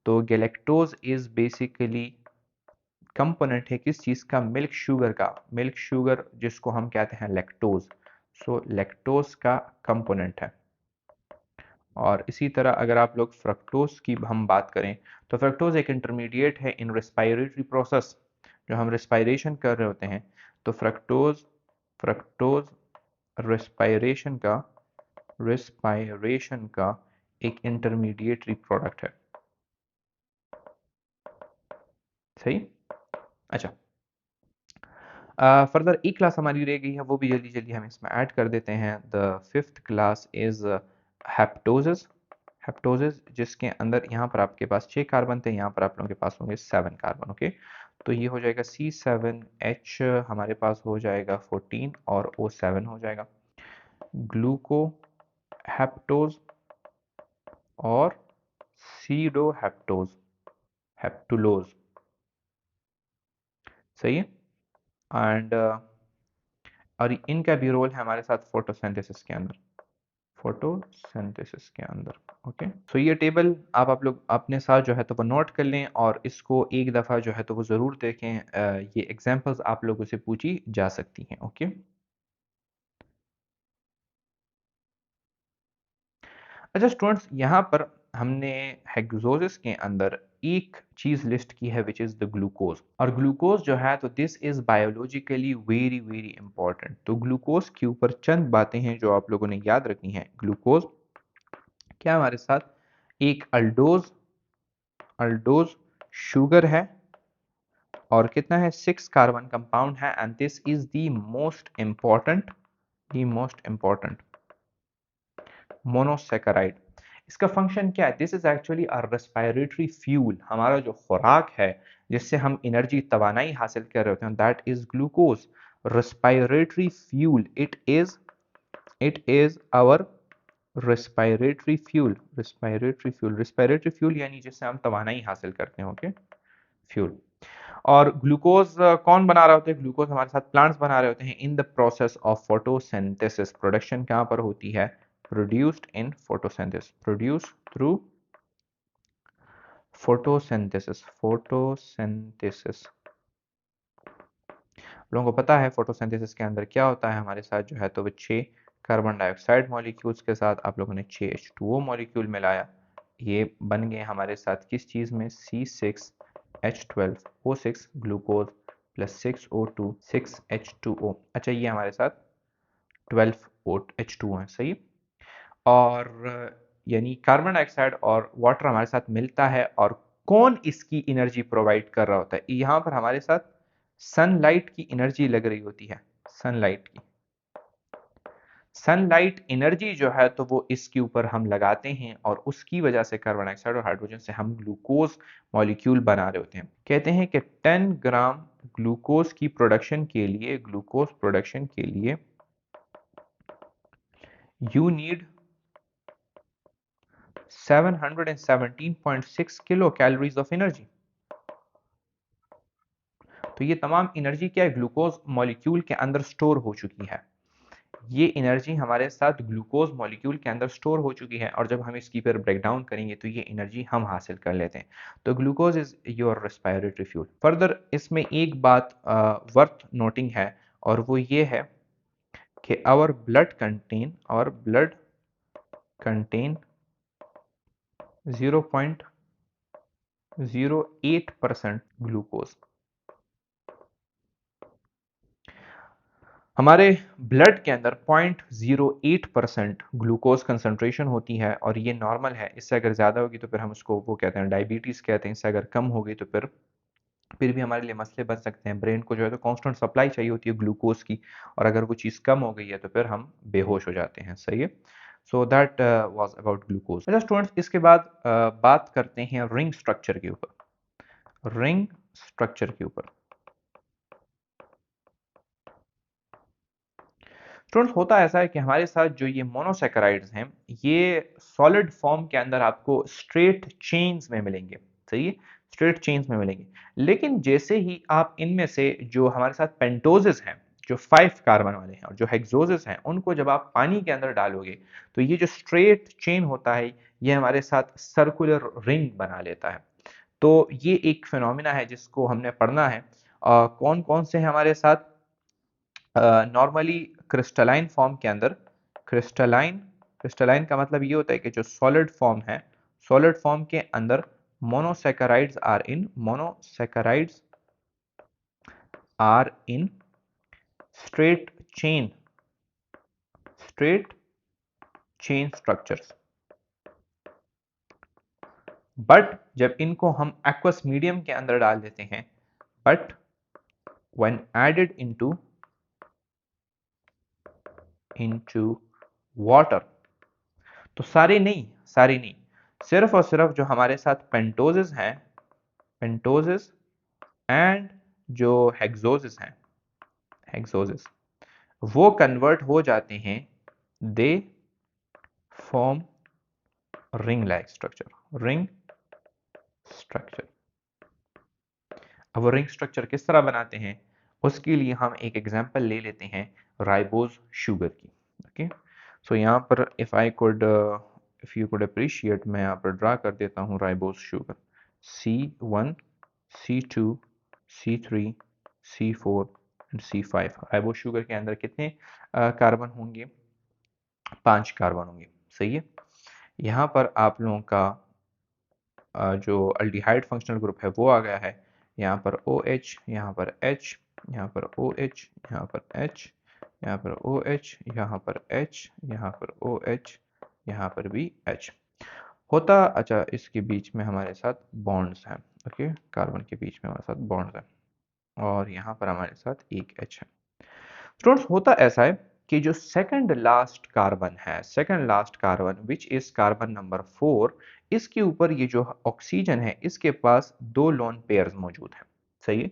तो गैलेक्टोज इज बेसिकली कंपोनेंट है किस चीज़ का? मिल्क शुगर का। मिल्क शुगर जिसको हम कहते हैं लैक्टोज, सो लैक्टोज का कंपोनेंट है। और इसी तरह अगर आप लोग फ्रक्टोज की हम बात करें तो फ्रक्टोज एक इंटरमीडिएट है इन रेस्पिरेटरी प्रोसेस, जो हम रेस्पिरेशन कर रहे होते हैं, तो फ्रक्टोज फ्रक्टोज रेस्पिरेशन का एक इंटरमीडिएटरी प्रोडक्ट है, सही। अच्छा, फर्दर एक क्लास हमारी रह गई है, वो भी जल्दी जल्दी हम इसमें ऐड कर देते हैं। The fifth class is heptoses. Heptoses जिसके अंदर यहाँ पर आपके पास 6 कार्बन थे, यहाँ पर आप लोगों के पास होंगे 7 कार्बन। ओके, तो ये हो जाएगा C7H, हमारे पास हो जाएगा 14 और O7 हो जाएगा। ग्लूको हेप्टोज और सीडो हेप्टोज, हेप्टुलोज, सही है। एंड और इनका भी रोल है हमारे साथ फोटोसिंथेसिस के अंदर, फोटोसिंथेसिस के अंदर। ओके, सो ये टेबल आप लोग अपने साथ जो है तो वो नोट कर लें और इसको एक दफ़ा जो है तो वो ज़रूर देखें। ये एग्जांपल्स आप लोगों से पूछी जा सकती हैं। ओके, अच्छा स्टूडेंट्स, यहाँ पर हमने हेक्सोसिस के अंदर एक चीज लिस्ट की है विच इज द ग्लूकोज। और ग्लूकोज जो है तो this is biologically very very important. तो ग्लूकोज के ऊपर चंद बातें हैं जो आप लोगों ने याद रखनी है। ग्लूकोज क्या हमारे साथ एक अल्डोज, अल्डोज शुगर है और कितना है 6 कार्बन कंपाउंड है। And this is the most important, the most important monosaccharide. इसका फंक्शन क्या है? This is actually a respiratory fuel. हमारा जो खुराक है जिससे हम एनर्जी तवानाई हासिल कर रहे होते हैं, that is glucose, respiratory fuel. It is our respiratory fuel, respiratory fuel, respiratory fuel यानी जिससे हम तवानाई हासिल करते हैं। Okay, fuel. और ग्लूकोज कौन बना रहे होते हैं? ग्लूकोज हमारे साथ प्लांट्स बना रहे होते हैं in the process of photosynthesis. Production कहाँ पर होती है? Produced in photosynthesis, produce through photosynthesis, photosynthesis. लोगों को पता है फोटोसिंथेसिस के अंदर क्या होता है। हमारे साथ जो है तो वो 6 कार्बन डाइऑक्साइड मॉलिक्यूल्स के साथ आप लोगों ने 6H2O मॉलिक्यूल मिलाया। ये बन गए हमारे साथ किस चीज़ में? C6H12O6 glucose plus 6O2 6H2O। अच्छा, ये हमारे साथ 12H2O है, सही। और यानी कार्बन डाइऑक्साइड और वाटर हमारे साथ मिलता है और कौन इसकी एनर्जी प्रोवाइड कर रहा होता है? यहाँ पर हमारे साथ सनलाइट की एनर्जी लग रही होती है, सनलाइट की। सनलाइट एनर्जी जो है तो वो इसके ऊपर हम लगाते हैं और उसकी वजह से कार्बन डाइऑक्साइड और हाइड्रोजन से हम ग्लूकोज मॉलिक्यूल बना रहे होते हैं। कहते हैं कि 10 ग्राम ग्लूकोज की प्रोडक्शन के लिए, ग्लूकोज प्रोडक्शन के लिए you need 717.6 kilo calories of energy. तो ये तमाम एनर्जी क्या है? ग्लूकोज मॉलिक्यूल के अंदर स्टोर हो चुकी है। ये एनर्जी हमारे साथ ग्लूकोज मॉलिक्यूल के अंदर स्टोर हो चुकी है और जब हम इसकी फिर ब्रेक डाउन करेंगे तो ये एनर्जी हम हासिल कर लेते हैं। तो glucose is your respiratory fuel. Further इसमें एक बात वर्थ नोटिंग है और वो ये है कि आवर ब्लड कंटेन 0.08% ग्लूकोज। हमारे ब्लड के अंदर 0.08% ग्लूकोज कंसंट्रेशन होती है और ये नॉर्मल है। इससे अगर ज़्यादा होगी तो फिर हम उसको वो कहते हैं डायबिटीज़ कहते हैं। इससे अगर कम हो गई तो फिर भी हमारे लिए मसले बन सकते हैं। ब्रेन को जो है तो कांस्टेंट सप्लाई चाहिए होती है ग्लूकोज की, और अगर वो चीज़ कम हो गई है तो फिर हम बेहोश हो जाते हैं, सही है। So that was about glucose. अच्छा स्टूडेंट्स, इसके बाद बात करते हैं रिंग स्ट्रक्चर के ऊपर, रिंग स्ट्रक्चर के ऊपर। स्टूडेंट्स, होता ऐसा है कि हमारे साथ जो ये मोनोसेकेराइड्स हैं ये सॉलिड फॉर्म के अंदर आपको स्ट्रेट चेन्स में मिलेंगे, सही है, स्ट्रेट चेन्स में मिलेंगे। लेकिन जैसे ही आप इनमें से जो हमारे साथ पेंटोजेस हैं, जो 5 कार्बन वाले हैं, और जो हेक्सोजेस हैं, उनको जब आप पानी के अंदर डालोगे तो ये जो स्ट्रेट चेन होता है ये हमारे साथ सर्कुलर रिंग बना लेता है। तो ये एक फिनोमिना है जिसको हमने पढ़ना है। कौन कौन से हैं हमारे साथ? नॉर्मली क्रिस्टलाइन फॉर्म के अंदर, क्रिस्टलाइन, क्रिस्टलाइन का मतलब ये होता है कि जो सॉलिड फॉर्म है, सॉलिड फॉर्म के अंदर monosaccharides are in, monosaccharides are in straight chain, straight chain structures. But जब इनको हम एक्वस मीडियम के अंदर डाल देते हैं, but when added into water, तो सारे नहीं, सिर्फ और सिर्फ जो हमारे साथ पेंटोजेस हैं, पेंटोजेस एंड जो हेक्सोजेस हैं, हेक्सोजेस, वो कन्वर्ट हो जाते हैं, they form ring like structure, ring structure. अब वो रिंग स्ट्रक्चर किस तरह बनाते हैं, उसके लिए हम एक एग्जांपल ले लेते हैं राइबोज शुगर की। ओके, सो यहाँ पर इफ यू कुड अप्रिशिएट, मैं यहाँ पर ड्रा कर देता हूँ ribose sugar, C1, C2, C3, C4 and C5। Ribose sugar के अंदर कितने कार्बन होंगे, 5 कार्बन होंगे, सही है। यहाँ पर आप लोगों का जो अल्डिहाइड फंक्शनल ग्रुप है वो आ गया है, यहाँ पर OH, यहाँ पर H, यहाँ पर OH, यहाँ पर H, यहाँ पर OH, यहाँ पर H, यहाँ पर OH, यहाँ पर भी H होता। अच्छा, इसके बीच में हमारे साथ बॉन्ड्स हैं, ओके, कार्बन के बीच में हमारे साथ बॉन्ड्स हैं, और यहाँ पर हमारे साथ एक H है। स्टूडेंट्स, होता ऐसा है कि जो सेकंड लास्ट कार्बन है, second last carbon which is carbon number 4, इसके ऊपर ये जो ऑक्सीजन है इसके पास 2 लोन पेयर्स मौजूद हैं, सही है।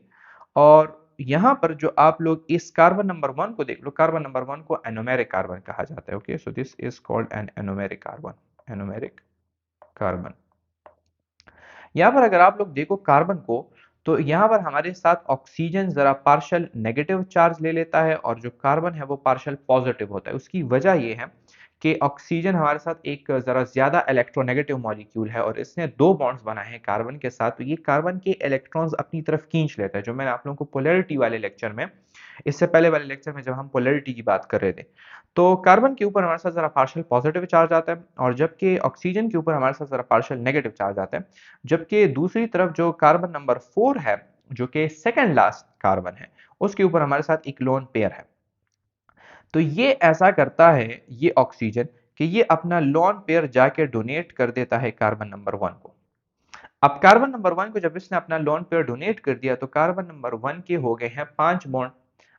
और यहाँ पर जो आप लोग इस कार्बन नंबर 1 को देख लो, कार्बन नंबर 1 को एनोमेरिक कार्बन कहा जाता है। Okay, so this is called an anomeric carbon, anomeric carbon. यहाँ पर अगर आप लोग देखो कार्बन को, तो यहाँ पर हमारे साथ ऑक्सीजन जरा पार्शियल नेगेटिव चार्ज ले लेता है और जो कार्बन है वो पार्शियल पॉजिटिव होता है। उसकी वजह ये है कि ऑक्सीजन हमारे साथ एक जरा ज्यादा इलेक्ट्रोनेगेटिव मॉलिक्यूल है और इसने 2 बॉन्ड्स बनाए हैं कार्बन के साथ, तो ये कार्बन के इलेक्ट्रॉन्स अपनी तरफ खींच लेता है। जो मैंने आप लोगों को पोलैरिटी वाले लेक्चर में, इससे पहले वाले लेक्चर में जब हम पोलैरिटी की बात कर रहे थे, तो कार्बन के ऊपर हमारे साथ जरा पार्शियल पॉजिटिव चार्ज आता है और जबकि ऑक्सीजन के ऊपर हमारे साथ जरा पार्शियल नेगेटिव चार्ज आता है। जबकि दूसरी तरफ जो कार्बन नंबर 4 है, जो कि सेकंड लास्ट कार्बन है, उसके ऊपर हमारे साथ एक लोन पेयर है। तो ये ऐसा करता है ये ऑक्सीजन कि ये अपना लोन पेयर जाके डोनेट कर देता है कार्बन नंबर 1 को। अब कार्बन नंबर 1 को जब इसने अपना लोन पेयर डोनेट कर दिया तो कार्बन नंबर 1 के हो गए हैं 5 बॉन्ड।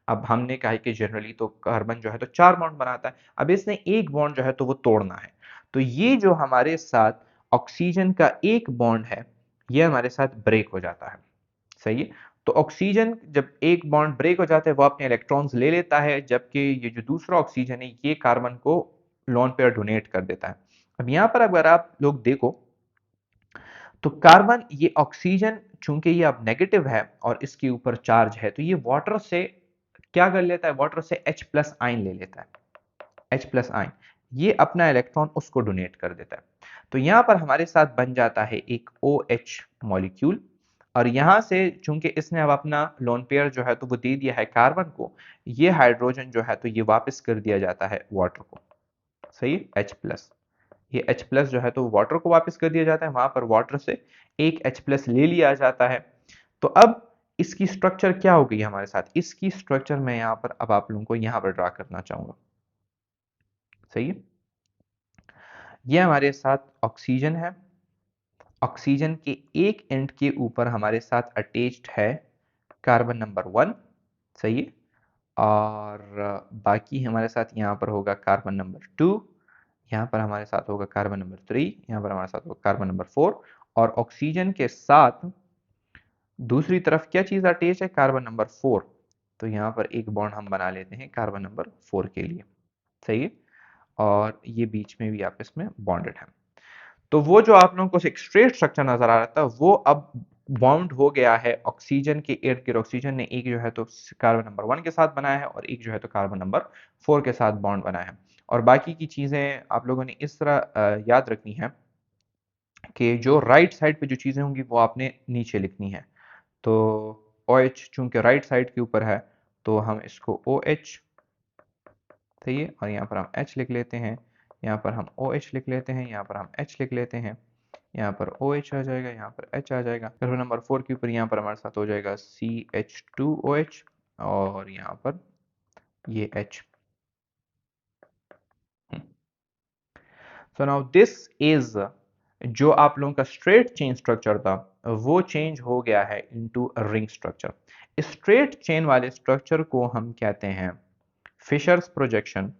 अब हमने कहा कि जनरली तो कार्बन जो है तो 4 बॉन्ड बनाता है, अब इसने एक बॉन्ड जो है तो वो तोड़ना है। तो ये जो हमारे साथ ऑक्सीजन का एक बॉन्ड है, ये हमारे साथ ब्रेक हो जाता है, सही है। तो ऑक्सीजन जब एक बॉन्ड ब्रेक हो जाता है वो अपने इलेक्ट्रॉन्स ले लेता है, जबकि ये जो दूसरा ऑक्सीजन है ये कार्बन को लोन पेयर डोनेट कर देता है। अब यहाँ पर अगर आप लोग देखो तो कार्बन, ये ऑक्सीजन चूंकि ये अब नेगेटिव है और इसके ऊपर चार्ज है, तो ये वाटर से क्या कर लेता है, वाटर से H प्लस आयन ले लेता है, H प्लस आयन, ये अपना इलेक्ट्रॉन उसको डोनेट कर देता है। तो यहां पर हमारे साथ बन जाता है एक OH मॉलिक्यूल, और यहां से चूंकि इसने अब अपना लोन पेयर जो है तो वो दे दिया है कार्बन को, ये हाइड्रोजन जो है तो ये वापस कर दिया जाता है वाटर को, सही, H प्लस। ये H प्लस जो है तो वाटर को वापस कर दिया जाता है, वहां पर वाटर से एक H प्लस ले लिया जाता है। तो अब इसकी स्ट्रक्चर क्या हो गई हमारे साथ, इसकी स्ट्रक्चर मैं यहाँ पर अब आप लोगों को यहाँ पर ड्रा करना चाहूंगा, सही है। ये हमारे साथ ऑक्सीजन है, ऑक्सीजन के एक एंड के ऊपर हमारे साथ अटैच्ड है कार्बन नंबर 1, सही है। और बाकी हमारे साथ यहाँ पर होगा कार्बन नंबर 2, यहाँ पर हमारे साथ होगा कार्बन नंबर 3, यहाँ पर हमारे साथ होगा कार्बन नंबर 4, और ऑक्सीजन के साथ दूसरी तरफ क्या चीज अटैच है, कार्बन नंबर 4। तो यहाँ पर एक बॉन्ड हम बना लेते हैं कार्बन नंबर 4 के लिए, सही है। और ये बीच में भी आपस में बॉन्डेड है। तो वो जो आप लोगों को एक स्ट्रेट स्ट्रक्चर नजर आ रहा था वो अब बाउंड हो गया है ऑक्सीजन के इर्द गिर्द। ऑक्सीजन ने एक जो है तो कार्बन नंबर 1 के साथ बनाया है और एक जो है तो कार्बन नंबर 4 के साथ बॉन्ड बनाया है। और बाकी की चीजें आप लोगों ने इस तरह याद रखनी है कि जो राइट साइड पे जो चीजें होंगी वो आपने नीचे लिखनी है। तो OH चूंकि राइट साइड के ऊपर है तो हम इसको OH, सही है, और यहाँ पर हम H लिख लेते हैं, यहाँ पर हम OH लिख लेते हैं, यहाँ पर हम H लिख लेते हैं, यहाँ पर OH आ जाएगा, यहाँ पर H आ जाएगा। फिर नंबर 4 के ऊपर यहाँ पर हमारे साथ हो जाएगा CH2OH और यहाँ पर ये H। So now this is जो आप लोगों का स्ट्रेट चेन स्ट्रक्चर था वो चेंज हो गया है into ring structure. Straight chain वाले स्ट्रक्चर को हम कहते हैं फिशर्स प्रोजेक्शन,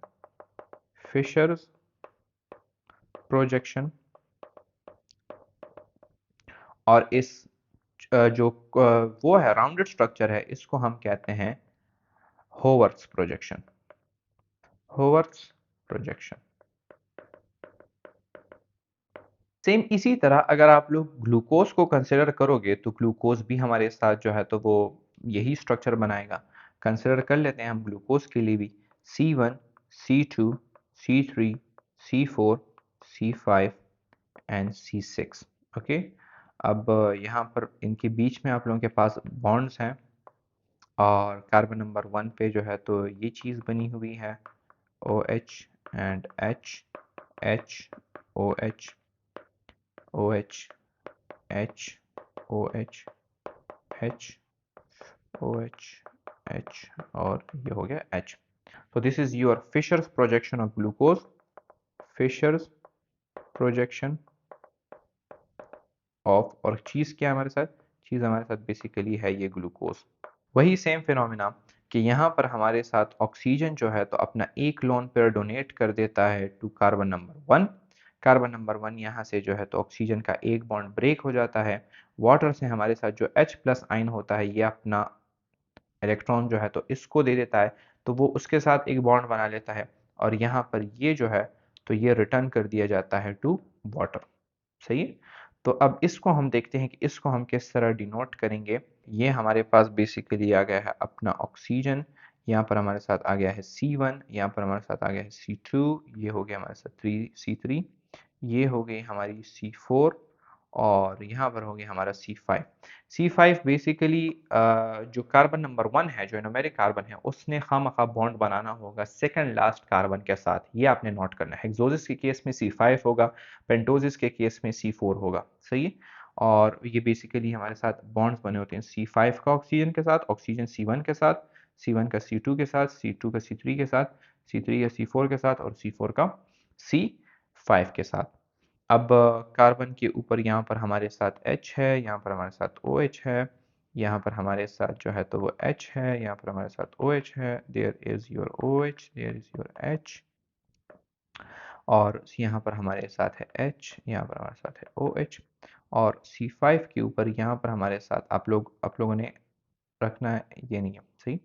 फिशर्स प्रोजेक्शन। और इस जो वो है राउंडेड स्ट्रक्चर है, इसको हम कहते हैं hovers projection, hovers projection. Same इसी तरह अगर आप लोग ग्लूकोज को कंसिडर करोगे तो ग्लूकोज भी हमारे साथ जो है तो वो यही स्ट्रक्चर बनाएगा। कंसिडर कर लेते हैं हम ग्लूकोज के लिए भी C1, C2, C3, C4, C5 and C6। Okay, अब यहाँ पर इनके बीच में आप लोगों के पास बॉन्ड्स हैं और कार्बन नंबर 1 पे जो है तो ये चीज़ बनी हुई है OH and H, H, OH, OH, H, OH, H, OH, H और ये हो गया H। तो this is your Fisher's projection of glucose, Fisher's projection of, और चीज़ क्या है हमारे साथ, चीज़ हमारे साथ बेसिकली है ये ग्लूकोज। वही सेम फिनोमिना कि यहाँ पर हमारे साथ ऑक्सीजन जो है तो अपना एक लोन पेयर डोनेट कर देता है to carbon number 1। Carbon number 1 यहाँ से जो है तो ऑक्सीजन का एक बॉन्ड ब्रेक हो जाता है, वाटर से हमारे साथ जो H प्लस आइन होता है ये अपना इलेक्ट्रॉन जो है तो इसको दे देता है, तो वो उसके साथ एक बॉन्ड बना लेता है और यहाँ पर ये जो है तो ये रिटर्न कर दिया जाता है टू वाटर। सही है। तो अब इसको हम देखते हैं कि इसको हम किस तरह डिनोट करेंगे। ये हमारे पास बेसिकली आ गया है अपना ऑक्सीजन, यहाँ पर हमारे साथ आ गया है C1, यहाँ पर हमारे साथ आ गया है C2, ये हो गया हमारे साथ C3, ये हो गई हमारी C4 और यहाँ पर हो गया हमारा C5। C5 बेसिकली जो कार्बन नंबर 1 है, जो एनोमेरिक कार्बन है, उसने खामखा बॉन्ड बनाना होगा सेकंड लास्ट कार्बन के साथ, ये आपने नोट करना है। हेक्सोसिस के केस में C5 होगा, पेंटोसिस के केस में C4 होगा। सही है। और ये बेसिकली हमारे साथ बॉन्ड्स बने होते हैं C5 का ऑक्सीजन के साथ, ऑक्सीजन C1 के साथ, C1 का C2 के साथ, C2 का C3 के साथ, C3 का C4 के साथ और C4 का C5 के साथ। अब कार्बन के ऊपर यहाँ पर हमारे साथ H है, यहाँ पर हमारे साथ OH है, यहाँ पर हमारे साथ जो है तो वो H है, यहाँ पर हमारे साथ OH है, there is your OH, there is your H, और यहाँ पर हमारे साथ है H, यहाँ पर हमारे साथ है OH, और C5 के ऊपर यहाँ पर हमारे साथ आप लोगों ने रखना है, ये नहीं है। सही,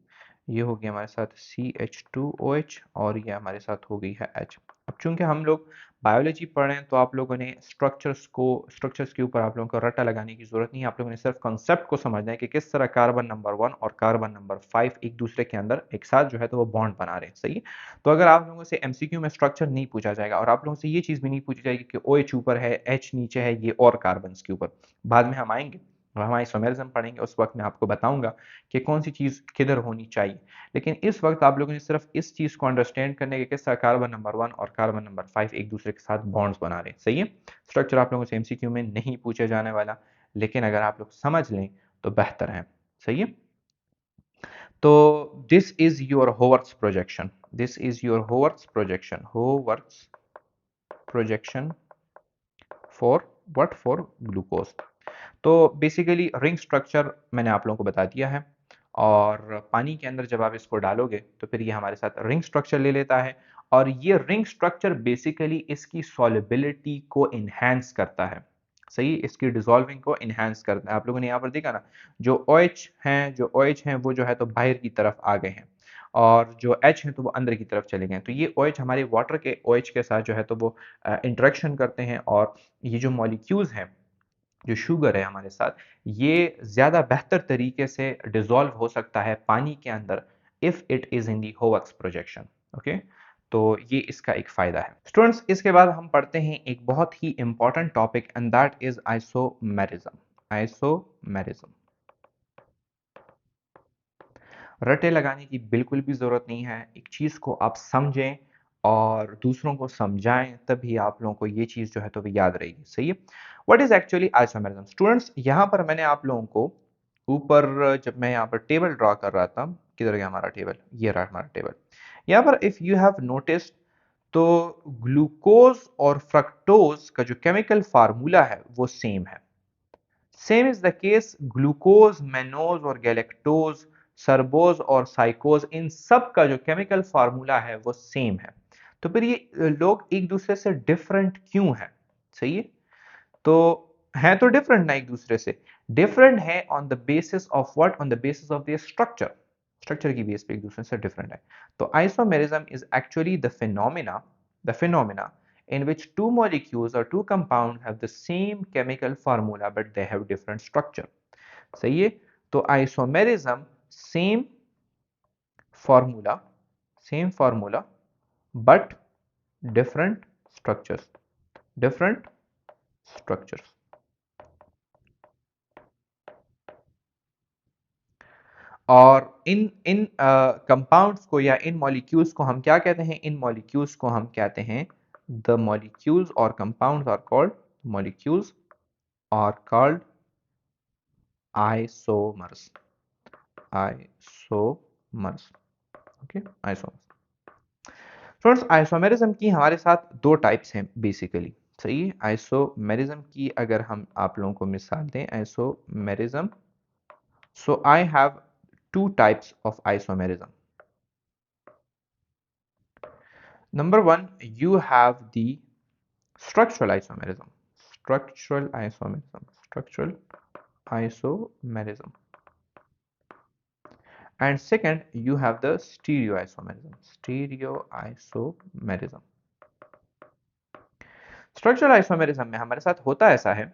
ये हो गया हमारे साथ CH2OH और ये हमारे साथ हो गई है H। अब चूंकि हम लोग बायोलॉजी पढ़ रहे हैं तो आप लोगों ने स्ट्रक्चर्स के ऊपर आप लोगों को रट्टा लगाने की जरूरत नहीं है। आप लोगों ने सिर्फ कॉन्सेप्ट को समझना है कि किस तरह कार्बन नंबर 1 और कार्बन नंबर 5 एक दूसरे के अंदर एक साथ जो है तो वो बॉन्ड बना रहे हैं। सही है। तो अगर आप लोगों से MCQ में स्ट्रक्चर नहीं पूछा जाएगा और आप लोगों से ये चीज़ भी नहीं पूछी जाएगी कि OH ऊपर है, H नीचे है, ये और कार्बन के ऊपर, बाद में हम आएंगे और हम आइसोमेरिज्म पढ़ेंगे, उस वक्त मैं आपको बताऊंगा कि कौन सी चीज़ किधर होनी चाहिए। लेकिन इस वक्त आप लोगों ने सिर्फ इस चीज़ को अंडरस्टैंड करने के किस तरह कार्बन नंबर 1 और कार्बन नंबर 5 एक दूसरे के साथ बॉन्ड्स बना रहे हैं। सही है। स्ट्रक्चर आप लोगों से MCQ में नहीं पूछे जाने वाला, लेकिन अगर आप लोग समझ लें तो बेहतर है। सही है। तो this is your hovers projection, this is your hovers projection, hovers projection for what, for glucose. तो बेसिकली रिंग स्ट्रक्चर मैंने आप लोगों को बता दिया है, और पानी के अंदर जब आप इसको डालोगे तो फिर ये हमारे साथ रिंग स्ट्रक्चर ले लेता है, और ये रिंग स्ट्रक्चर बेसिकली इसकी सॉल्युबिलिटी को इन्हेंस करता है। सही, इसकी डिसॉल्विंग को इन्हेंस करता है। आप लोगों ने यहाँ पर देखा ना, जो OH हैं वो जो है तो बाहर की तरफ आ गए हैं, और जो H हैं तो वो अंदर की तरफ चले गए। तो ये OH हमारे वाटर के OH के साथ जो है तो वो इंटरेक्शन करते हैं, और ये जो मॉलिक्यूल्स हैं, जो शुगर है हमारे साथ, ये ज़्यादा बेहतर तरीके से डिसॉल्व हो सकता है पानी के अंदर if it is in the hovers projection. Okay, तो ये इसका एक फ़ायदा है। स्टूडेंट्स, इसके बाद हम पढ़ते हैं एक बहुत ही important topic, and that is isomerism. Isomerism. रटे लगाने की बिल्कुल भी ज़रूरत नहीं है। एक चीज़ को आप समझें और दूसरों को समझाएं, तभी आप लोगों को ये चीज़ जो है तो याद रहेगी। सही है। What is actually isomerism? Students, यहाँ पर मैंने आप लोगों को ऊपर, जब मैं यहाँ पर टेबल ड्रॉ कर रहा था, किधर गया हमारा टेबल, ये रहा हमारा टेबल। यहाँ पर इफ यू हैव नोटिस्ड तो ग्लूकोज और फ्रक्टोज का जो केमिकल फार्मूला है वो सेम है। Same is the case glucose, mannose और गैलेक्टोज, सर्बोज और साइकोज, इन सब का जो केमिकल फार्मूला है वो सेम है। तो फिर ये लोग एक दूसरे से डिफरेंट क्यों है? सही है, तो हैं तो डिफरेंट ना एक दूसरे से, डिफरेंट है on the basis of what, on the basis of the structure, structure की बेस पे एक दूसरे से डिफरेंट है। तो isomerism is actually the phenomena in which two molecules or two compounds have the same chemical formula but they have different structure. सही है, तो isomerism formula same formula but different structures. और इन इन कंपाउंड्स को या इन molecules को हम क्या कहते हैं? इन मॉलिक्यूल्स को हम कहते हैं द मॉलिक्यूल्स और compounds are called isomers. Isomers, okay, isomers. Friends, isomerism की हमारे साथ दो टाइप्स हैं बेसिकली। सही है, आइसोमेरिज्म की अगर हम आप लोगों को मिसाल दें, isomerism, so I have two types of isomerism. Number one, you have the structural isomerism. Structural isomerism. And second, you have the stereoisomerism. Structural isomerism में हमारे साथ होता ऐसा है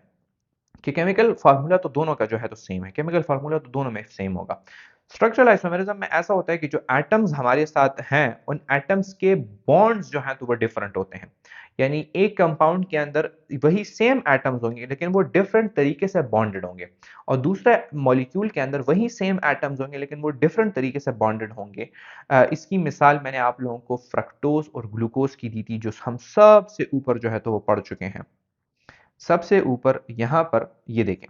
कि केमिकल फार्मूला तो दोनों का जो है तो सेम है, केमिकल फार्मूला तो दोनों में सेम होगा। स्ट्रक्चरल आइसोमेरिज्म में ऐसा होता है कि जो एटम्स हमारे साथ हैं उन एटम्स के बॉन्ड्स जो हैं तो वो डिफरेंट होते हैं। यानी एक कंपाउंड के अंदर वही सेम एटम्स होंगे लेकिन वो डिफरेंट तरीके से बॉन्डेड होंगे, और दूसरे मॉलिक्यूल के अंदर वही सेम एटम्स होंगे लेकिन वो डिफरेंट तरीके से बॉन्डेड होंगे। इसकी मिसाल मैंने आप लोगों को फ्रक्टोज और ग्लूकोज की दी थी, जो हम सबसे ऊपर जो है तो वो पढ़ चुके हैं। सबसे ऊपर यहां पर ये देखें,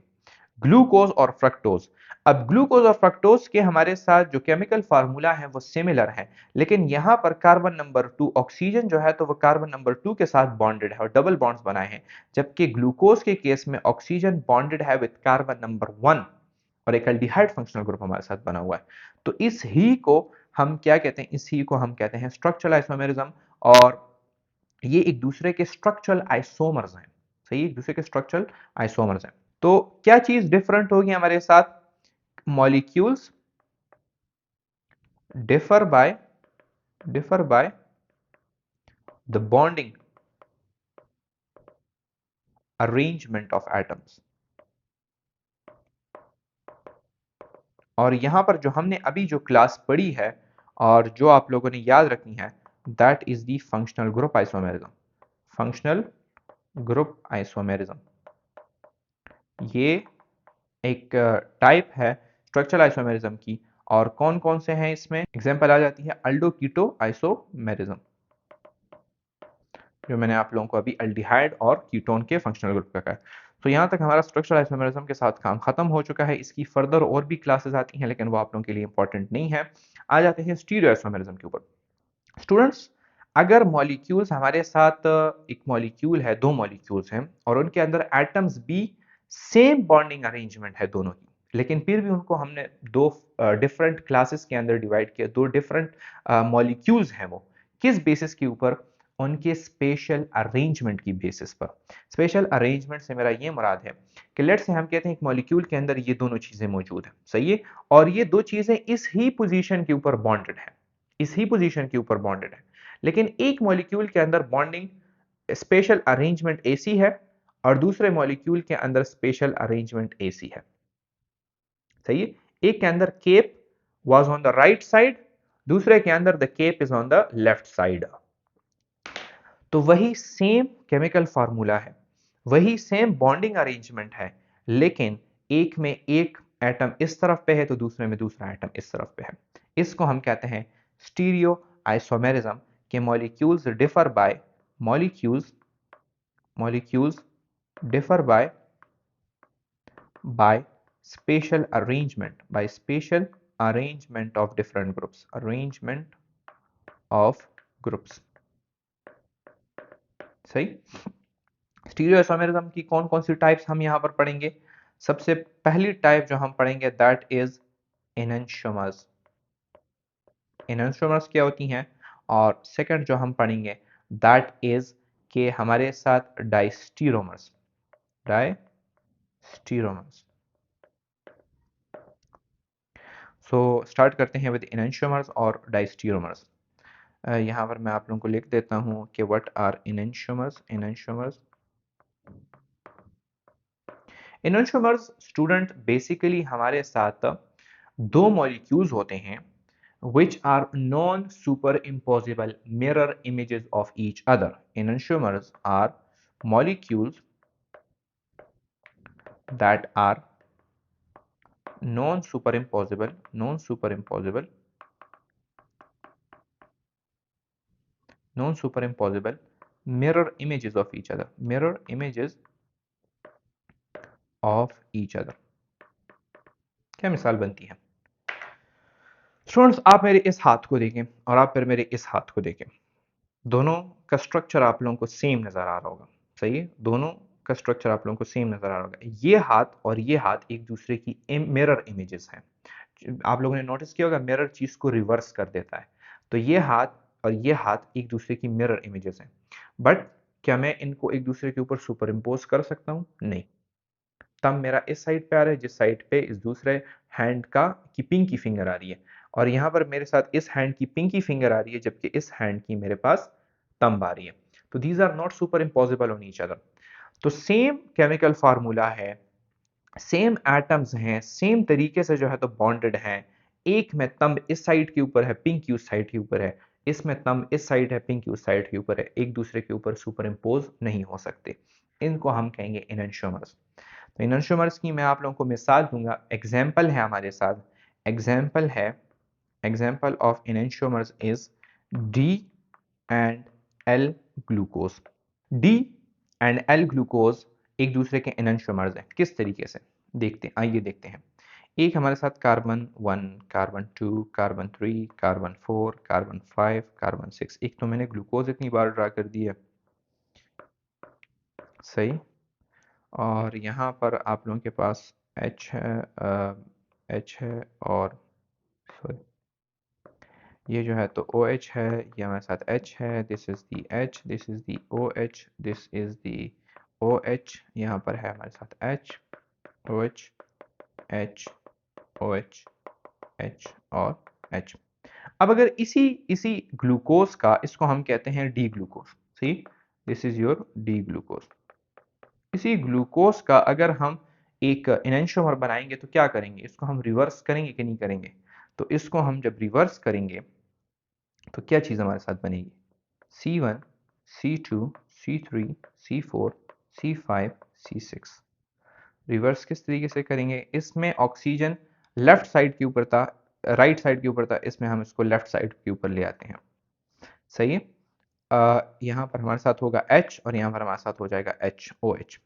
ग्लूकोज और फ्रक्टोज। अब ग्लूकोज और फ्रक्टोज के हमारे साथ जो केमिकल फार्मूला है वो सिमिलर है, लेकिन यहां पर कार्बन नंबर 2 ऑक्सीजन जो है तो वो कार्बन नंबर 2 के साथ बॉन्डेड है और डबल बॉन्ड्स बनाए हैं, जबकि ग्लूकोज के केस में ऑक्सीजन बॉन्डेड है विद कार्बन नंबर 1 और एक एल्डिहाइड फंक्शनल ग्रुप हमारे साथ बना हुआ है। तो इस ही को हम क्या कहते हैं? इस ही को हम कहते हैं स्ट्रक्चरल आइसोमेरिज्म, और ये एक दूसरे के स्ट्रक्चरल आइसोमर्स हैं। सही, एक दूसरे के स्ट्रक्चरल आइसोमर्स हैं। तो क्या चीज डिफरेंट होगी हमारे साथ? Molecules differ by the bonding arrangement of atoms. और यहां पर जो हमने अभी जो क्लास पढ़ी है और जो आप लोगों ने याद रखनी है, that is the functional group isomerism. Functional group isomerism ये एक टाइप है स्ट्रक्चरल आइसोमेरिज्म की। और कौन कौन से हैं इसमें? एग्जांपल आ जाती है अल्डो कीटो आइसोमेरिज्म, जो मैंने आप लोगों को अभी अल्डिहाइड और कीटोन के फंक्शनल ग्रुप का कहा। तो यहाँ तक हमारा स्ट्रक्चरल आइसोमेरिज्म के साथ काम खत्म हो चुका है। इसकी फर्दर और भी क्लासेस आती हैं लेकिन वो आप लोगों के लिए इंपॉर्टेंट नहीं है। आ जाते हैं स्टीरियो आइसोमेरिज्म के ऊपर। स्टूडेंट्स, अगर मॉलिक्यूल्स हमारे साथ, एक मॉलिक्यूल है, दो मॉलिक्यूल्स हैं और उनके अंदर एटम्स भी सेम बॉन्डिंग अरेंजमेंट है दोनों की, लेकिन फिर भी उनको हमने दो डिफरेंट क्लासेस के अंदर डिवाइड किया, दो डिफरेंट मॉलिक्यूल्स हैं, वो किस बेसिस के ऊपर? उनके स्पेशल अरेंजमेंट की बेसिस पर। स्पेशल अरेंजमेंट से मेरा ये मुराद है कि लेट्स से हम कहते हैं एक मॉलिक्यूल के अंदर ये दोनों चीजें मौजूद हैं, सही है, और ये दो चीजें इस ही पोजीशन के ऊपर बॉन्डेड है, इस ही पोजीशन के ऊपर बॉन्डेड है, लेकिन एक मॉलिक्यूल के अंदर बॉन्डिंग स्पेशल अरेंजमेंट एसी है और दूसरे मॉलिक्यूल के अंदर स्पेशल अरेंजमेंट एसी है। सही है, एक के अंदर cap was on the right side, दूसरे के अंदर the cap is on the left side. तो वही सेम केमिकल फार्मूला है, वही सेम बॉन्डिंग अरेंजमेंट है, लेकिन एक में एक एटम इस तरफ पे है तो दूसरे में दूसरा एटम इस तरफ पे है। इसको हम कहते हैं स्टीरियो आइसोमेरिज्म के molecules differ by molecules differ by special arrangement of different groups, arrangement of groups. सही। स्टीरियोइसोमेरिज्म की कौन कौन सी टाइप्स हम यहाँ पर पढ़ेंगे? सबसे पहली टाइप जो हम पढ़ेंगे दैट इज एनेंटियोमर्स। एनेंटियोमर्स क्या होती हैं? और सेकंड जो हम पढ़ेंगे दैट इज के हमारे साथ डायस्टीरोमर्स। डायस्टीरोमर्स। सो स्टार्ट करते हैं विद एनेंटियोमर्स और डायस्टीरोमर्स। यहाँ पर मैं आप लोगों को लिख देता हूँ कि what are enantiomers. Enantiomers enantiomers student basically हमारे साथ दो मॉलिक्यूल्स होते हैं which are non-superimposable mirror images of each other. Enantiomers are molecules that are non-superimposable mirror images of each other. Mirror images of each other. क्या मिसाल बनती है? Students आप मेरे इस हाथ को देखें और आप फिर मेरे इस हाथ को देखें, दोनों का स्ट्रक्चर आप लोगों को सेम नजर आ रहा होगा। सही है, दोनों का स्ट्रक्चर आप लोगों को सेम नजर आ रहा होगा। ये हाथ और ये हाथ एक दूसरे की मिरर इमेजेस हैं। आप लोगों ने नोटिस किया होगा मिरर चीज को रिवर्स कर देता है। तो ये हाथ और ये हाथ एक दूसरे की मिरर इमेजेस हैं। बट क्या मैं इनको एक दूसरे के ऊपर सुपर इम्पोज कर सकता हूँ? नहीं। तब मेरा इस साइड पे आ रहा है जिस साइड पे इस दूसरे हैंड का की पिंकी फिंगर आ रही है, और यहाँ पर मेरे साथ इस हैंड की पिंकी फिंगर आ रही है जबकि इस हैंड की मेरे पास थंब आ रही है। तो these are not super impossible on each other. तो सेम केमिकल फार्मूला है, सेम एटम्स हैं, सेम तरीके से जो है तो बॉन्डेड हैं। एक में तंब इस साइड के ऊपर है, पिंकी उस साइड के ऊपर है, इसमें तंब इस साइड है, पिंकी उस साइड के ऊपर है, एक दूसरे के ऊपर सुपर इम्पोज नहीं हो सकते। इनको हम कहेंगे एनेंटियोमर्स। तो इनर्शियोमर्स की मैं आप लोगों को मिसाल दूंगा। एग्जाम्पल है हमारे साथ, एग्जाम्पल है, example of enantiomers is D and L glucose. D and L glucose एक दूसरे के इनर्शियोमर्स हैं। किस तरीके से देखते हैं, आइए देखते हैं। एक हमारे साथ carbon 1, carbon 2, carbon 3, carbon 4, carbon 5, carbon 6। एक तो मैंने ग्लूकोज इतनी बार ड्रा कर दी है, सही। और यहाँ पर आप लोगों के पास H है, H है, और सॉरी ये जो है तो OH है, ये हमारे साथ H है, this is the H, this is the OH, this is the OH, यहाँ पर है हमारे साथ H, OH, H, OH, H और H। अब अगर इसी इसी ग्लूकोज का, इसको हम कहते हैं D glucose. See, this is your D glucose. इसी ग्लूकोज का अगर हम एक एनेंटियोमर बनाएंगे तो क्या करेंगे? इसको हम रिवर्स करेंगे कि नहीं करेंगे? तो इसको हम जब रिवर्स करेंगे तो क्या चीज हमारे साथ बनेगी? C1, C2, C3, C4, C5, C6। Reverse किस तरीके से करेंगे? इसमें ऑक्सीजन लेफ्ट साइड के ऊपर था, राइट साइड के ऊपर था, इसमें हम इसको लेफ्ट साइड के ऊपर ले आते हैं। सही है। यहाँ पर हमारे साथ होगा H और यहाँ पर हमारे साथ हो जाएगा HOH।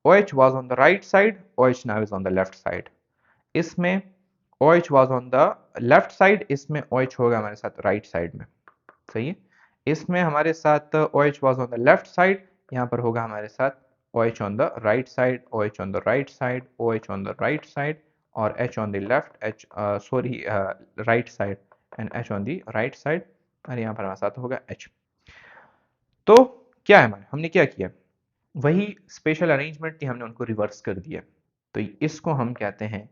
OH was on the right side, OH now is on the left side। इसमें OH was on the left side, इसमें OH होगा हमारे साथ right side में। सही है। इसमें हमारे साथ OH was on the left side, यहाँ पर होगा हमारे साथ OH on the right side, OH on the right side, OH on the right side, और H on the left, right side, and H on the right side, और यहाँ पर हमारे साथ होगा H। तो क्या है हमने क्या किया? वही स्पेशल अरेंजमेंट थी, हमने उनको रिवर्स कर दिया। तो इसको हम कहते हैं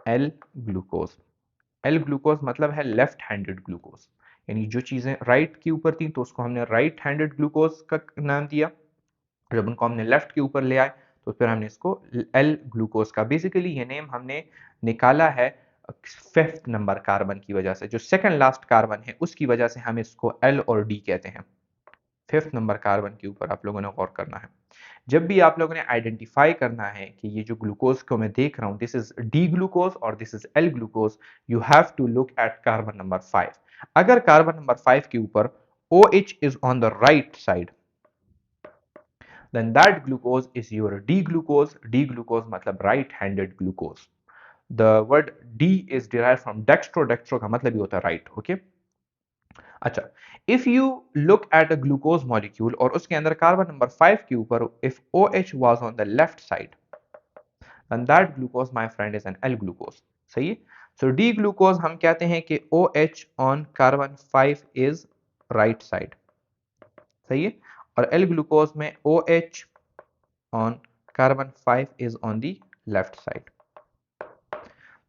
एल ग्लूकोज। एल ग्लूकोज मतलब है लेफ्ट हैंडेड ग्लूकोज, यानी जो चीजें राइट के ऊपर थी तो उसको हमने राइट हैंडेड ग्लूकोज का नाम दिया। जब उनको हमने लेफ्ट के ऊपर ले आए तो फिर हमने इसको एल ग्लूकोज का, बेसिकली ये नेम हमने निकाला है 5th नंबर कार्बन की वजह से। जो सेकंड लास्ट कार्बन है उसकी वजह से हम इसको एल और डी कहते हैं। 5th नंबर कार्बन के ऊपर आप लोगों ने गौर करना है। जब भी आप लोगों ने आइडेंटिफाई करना है कि ये जो ग्लूकोज को मैं देख रहा हूं दिस इज डी ग्लूकोज और this is L glucose, you have to look at carbon number 5। अगर कार्बन नंबर 5 के ऊपर OH is on the right side, then that glucose is your D glucose। D glucose मतलब right handed glucose। The word D is derived from dextro, dextro का मतलब ही होता है right। Okay, अच्छा, if you look at a glucose molecule और उसके अंदर carbon number 5 के ऊपर if OH was on the left side and that glucose my friend is an L glucose. सही है? So D glucose हम कहते हैं कि OH on carbon 5 is right side. सही है? और L glucose में OH on carbon 5 is on the left side.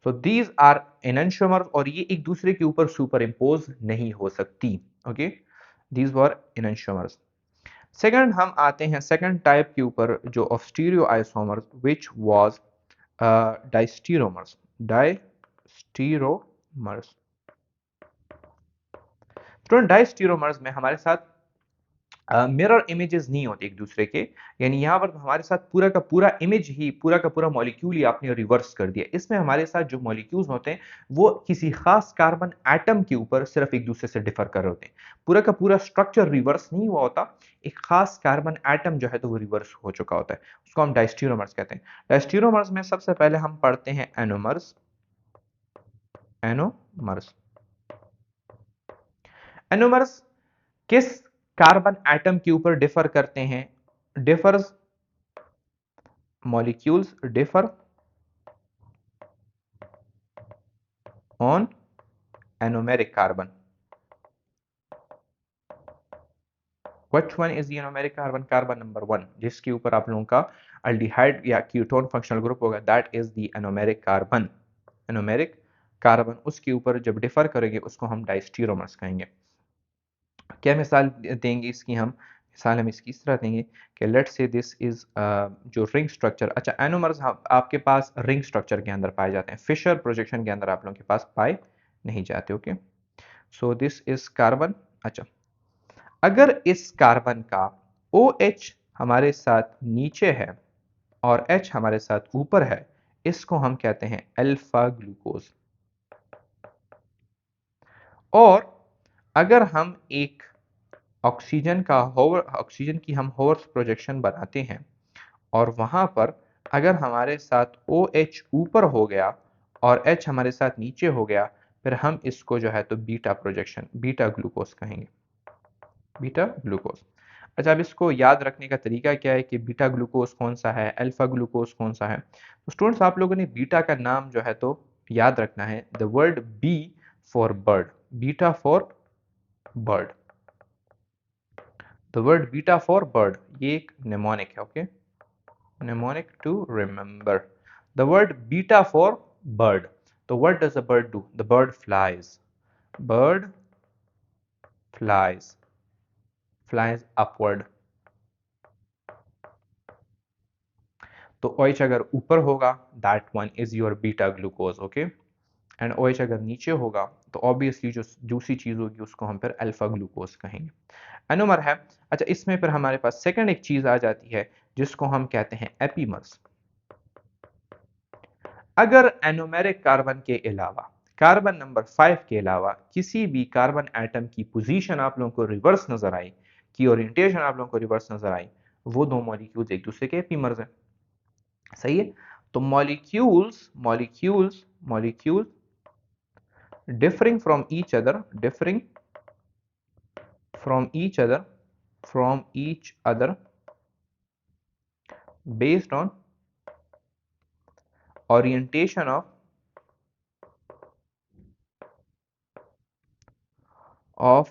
So these are enantiomers और ये एक दूसरे के ऊपर सुपर इम्पोज नहीं हो सकती. Okay, these were enantiomers. Second हम आते हैं सेकंड टाइप के ऊपर जो of stereoisomers which was diastereomers. Diastereomers, तो डाइस्टीरोमर्स में हमारे साथ मिरर इमेजेस नहीं होते एक दूसरे के, यानी यहाँ पर हमारे साथ पूरा का पूरा इमेज ही, पूरा का पूरा मॉलिक्यूल ही आपने रिवर्स कर दिया. इसमें हमारे साथ जो मॉलिक्यूल्स होते हैं वो किसी खास कार्बन एटम के ऊपर सिर्फ एक दूसरे से डिफर कर रहे होते हैं. पूरा का पूरा स्ट्रक्चर रिवर्स नहीं हुआ होता, एक खास कार्बन एटम जो है तो वो रिवर्स हो चुका होता है, उसको हम डाइस्टीरोमर्स कहते हैं. डाइस्टीरोमर्स में सबसे पहले हम पढ़ते हैं एनोमर्स. एनोमर्स, एनोमर्स किस कार्बन एटम के ऊपर डिफर करते हैं? Differs, molecules differ on anomeric carbon. Which one is the anomeric carbon? Carbon number 1, जिसके ऊपर आप लोगों का अल्डिहाइड या कीटोन फंक्शनल ग्रुप होगा, that is the anomeric carbon. Anomeric carbon उसके ऊपर जब डिफर करेंगे उसको हम डाइस्टीरोमर्स कहेंगे. क्या मिसाल देंगे इसकी हम? मिसाल हम इसकी इस तरह देंगे कि लेट्स से दिस इज जो रिंग स्ट्रक्चर. अच्छा, एनोमर्स आपके पास रिंग स्ट्रक्चर के अंदर पाए जाते हैं, फिशर प्रोजेक्शन के अंदर आप लोगों के पास पाए नहीं जाते. Okay, so this is carbon. अच्छा, अगर इस कार्बन का OH हमारे साथ नीचे है और H हमारे साथ ऊपर है, इसको हम कहते हैं अल्फा ग्लूकोज. और अगर हम एक ऑक्सीजन की हम होवर्स प्रोजेक्शन बनाते हैं और वहां पर अगर हमारे साथ OH ऊपर हो गया और H हमारे साथ नीचे हो गया, फिर हम इसको जो है तो बीटा प्रोजेक्शन, बीटा ग्लूकोज कहेंगे. Beta glucose. अच्छा, अब इसको याद रखने का तरीका क्या है कि बीटा ग्लूकोज कौन सा है, अल्फा ग्लूकोज कौन सा है? तो स्टूडेंट्स, आप लोगों ने बीटा का नाम जो है तो याद रखना है, the word B for bird, beta for bird. The word beta for bird, ये एक नेमोनिक है. Okay, mnemonic to remember. The word beta for bird. So what does a bird do? The bird flies. Bird flies. Flies upward. तो OH अगर ऊपर होगा, that one is your beta glucose. Okay? And OH अगर नीचे होगा तो obviously जो दूसरी चीज होगी उसको हम फिर अल्फा ग्लूकोज कहेंगे. एनोमर है. अच्छा, इसमें फिर हमारे पास सेकंड एक चीज आ जाती है जिसको हम कहते हैं एपीमर्स. अगर एनोमेरिक कार्बन के अलावा, कार्बन नंबर 5 के अलावा किसी भी कार्बन एटम की पोजीशन आप लोगों को रिवर्स नजर आई, की ओरिएंटेशन आप लोगों को रिवर्स नजर आई, वो दो मॉलिक्यूल्स एक दूसरे के एपीमर्स हैं. सही है? तो molecules differing from each other, based on orientation of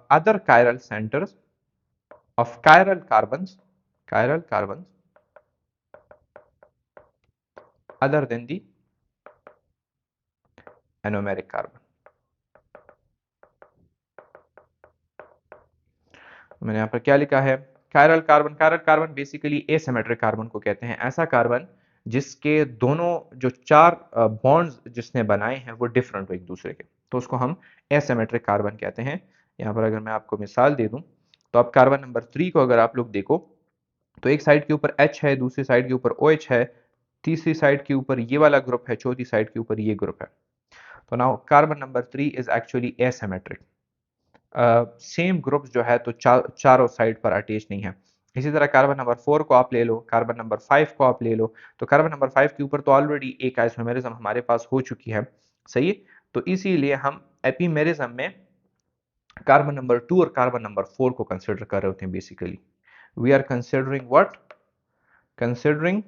other chiral centers of chiral carbons other than the anomeric carbon. मैंने यहाँ पर क्या लिखा है? Chiral carbon basically asymmetric carbon को कहते हैं, ऐसा कार्बन जिसके दोनों जो चार बॉन्ड्स जिसने बनाए हैं वो डिफरेंट हो एक दूसरे के, तो उसको हम एसिमेट्रिक कार्बन कहते हैं. यहाँ पर अगर मैं आपको मिसाल दे दूं तो आप कार्बन नंबर 3 को अगर आप लोग देखो तो एक साइड के ऊपर H है, दूसरी साइड के ऊपर OH है, तीसरी साइड के ऊपर ये वाला ग्रुप है, चौथी साइड के ऊपर ये ग्रुप है. तो now carbon number 3 is actually asymmetric. Same groups जो है तो चारों साइड पर अटैच नहीं है. इसी तरह कार्बन नंबर 4 को आप ले लो, कार्बन नंबर 5 को आप ले लो, तो कार्बन नंबर 5 के ऊपर तो ऑलरेडी एक आइसोमेरिज्म हमारे पास हो चुकी है. सही है? तो इसीलिए हम एपीमेरिज्म में कार्बन नंबर 2 और कार्बन नंबर 4 को कंसिडर कर रहे होते हैं basically. We are considering what, considering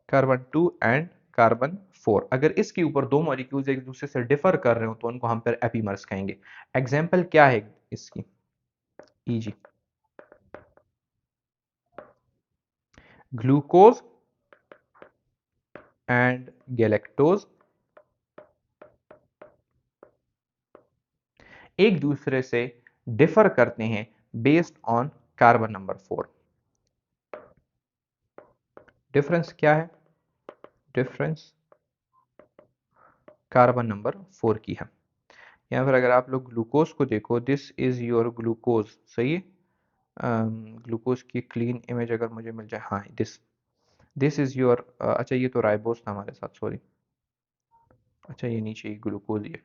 carbon 2 and carbon 4। अगर इसके ऊपर दो मॉलिक्यूल्स एक दूसरे से डिफर कर रहे हो तो उनको हम फिर एपीमर्स कहेंगे। एग्जांपल क्या है इसकी, ईजी ग्लूकोज एंड गैलेक्टोज एक दूसरे से डिफर करते हैं based on carbon number 4। Difference क्या है, डिफरेंस कार्बन नंबर 4 की है। यहाँ पर अगर आप लोग ग्लूकोज को देखो, दिस इज योर ग्लूकोज, सही है। ग्लूकोज की क्लीन इमेज अगर मुझे मिल जाए, हाँ दिस दिस इज योर, अच्छा ये तो राइबोस था हमारे साथ, सॉरी। अच्छा ये नीचे ग्लूकोज, ये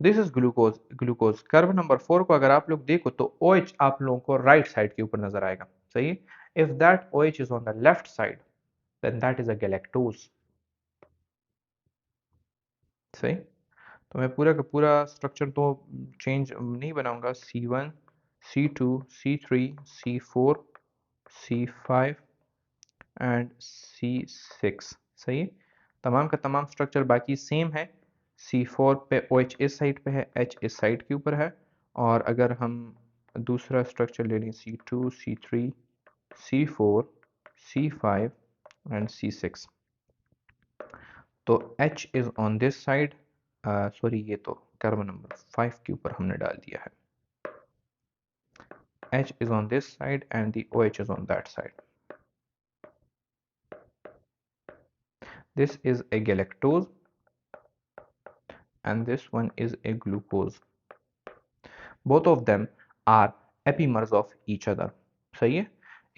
this is glucose, glucose. Carbon number 4 को अगर आप लोग देखो तो OH आप लोगों को राइट साइड के ऊपर नजर आएगा, सही है। If that OH is on the left side then that is a galactose, सही। तो मैं पूरा का पूरा स्ट्रक्चर तो चेंज नहीं बनाऊंगा, C1 C2 C3 C4 C5 and C6, सही है। तमाम का तमाम स्ट्रक्चर बाकी सेम है। C4 पे OH इस साइड पे है, H इस साइड के ऊपर है। और अगर हम दूसरा स्ट्रक्चर ले लें C2 C3 C4 C5 and C6, तो H is on this side, sorry ये तो कार्बन नंबर 5 के ऊपर हमने डाल दिया है। H is on this side and the OH is on that side. This is a galactose and this one is a glucose. Both of them are epimers of each other. सही है।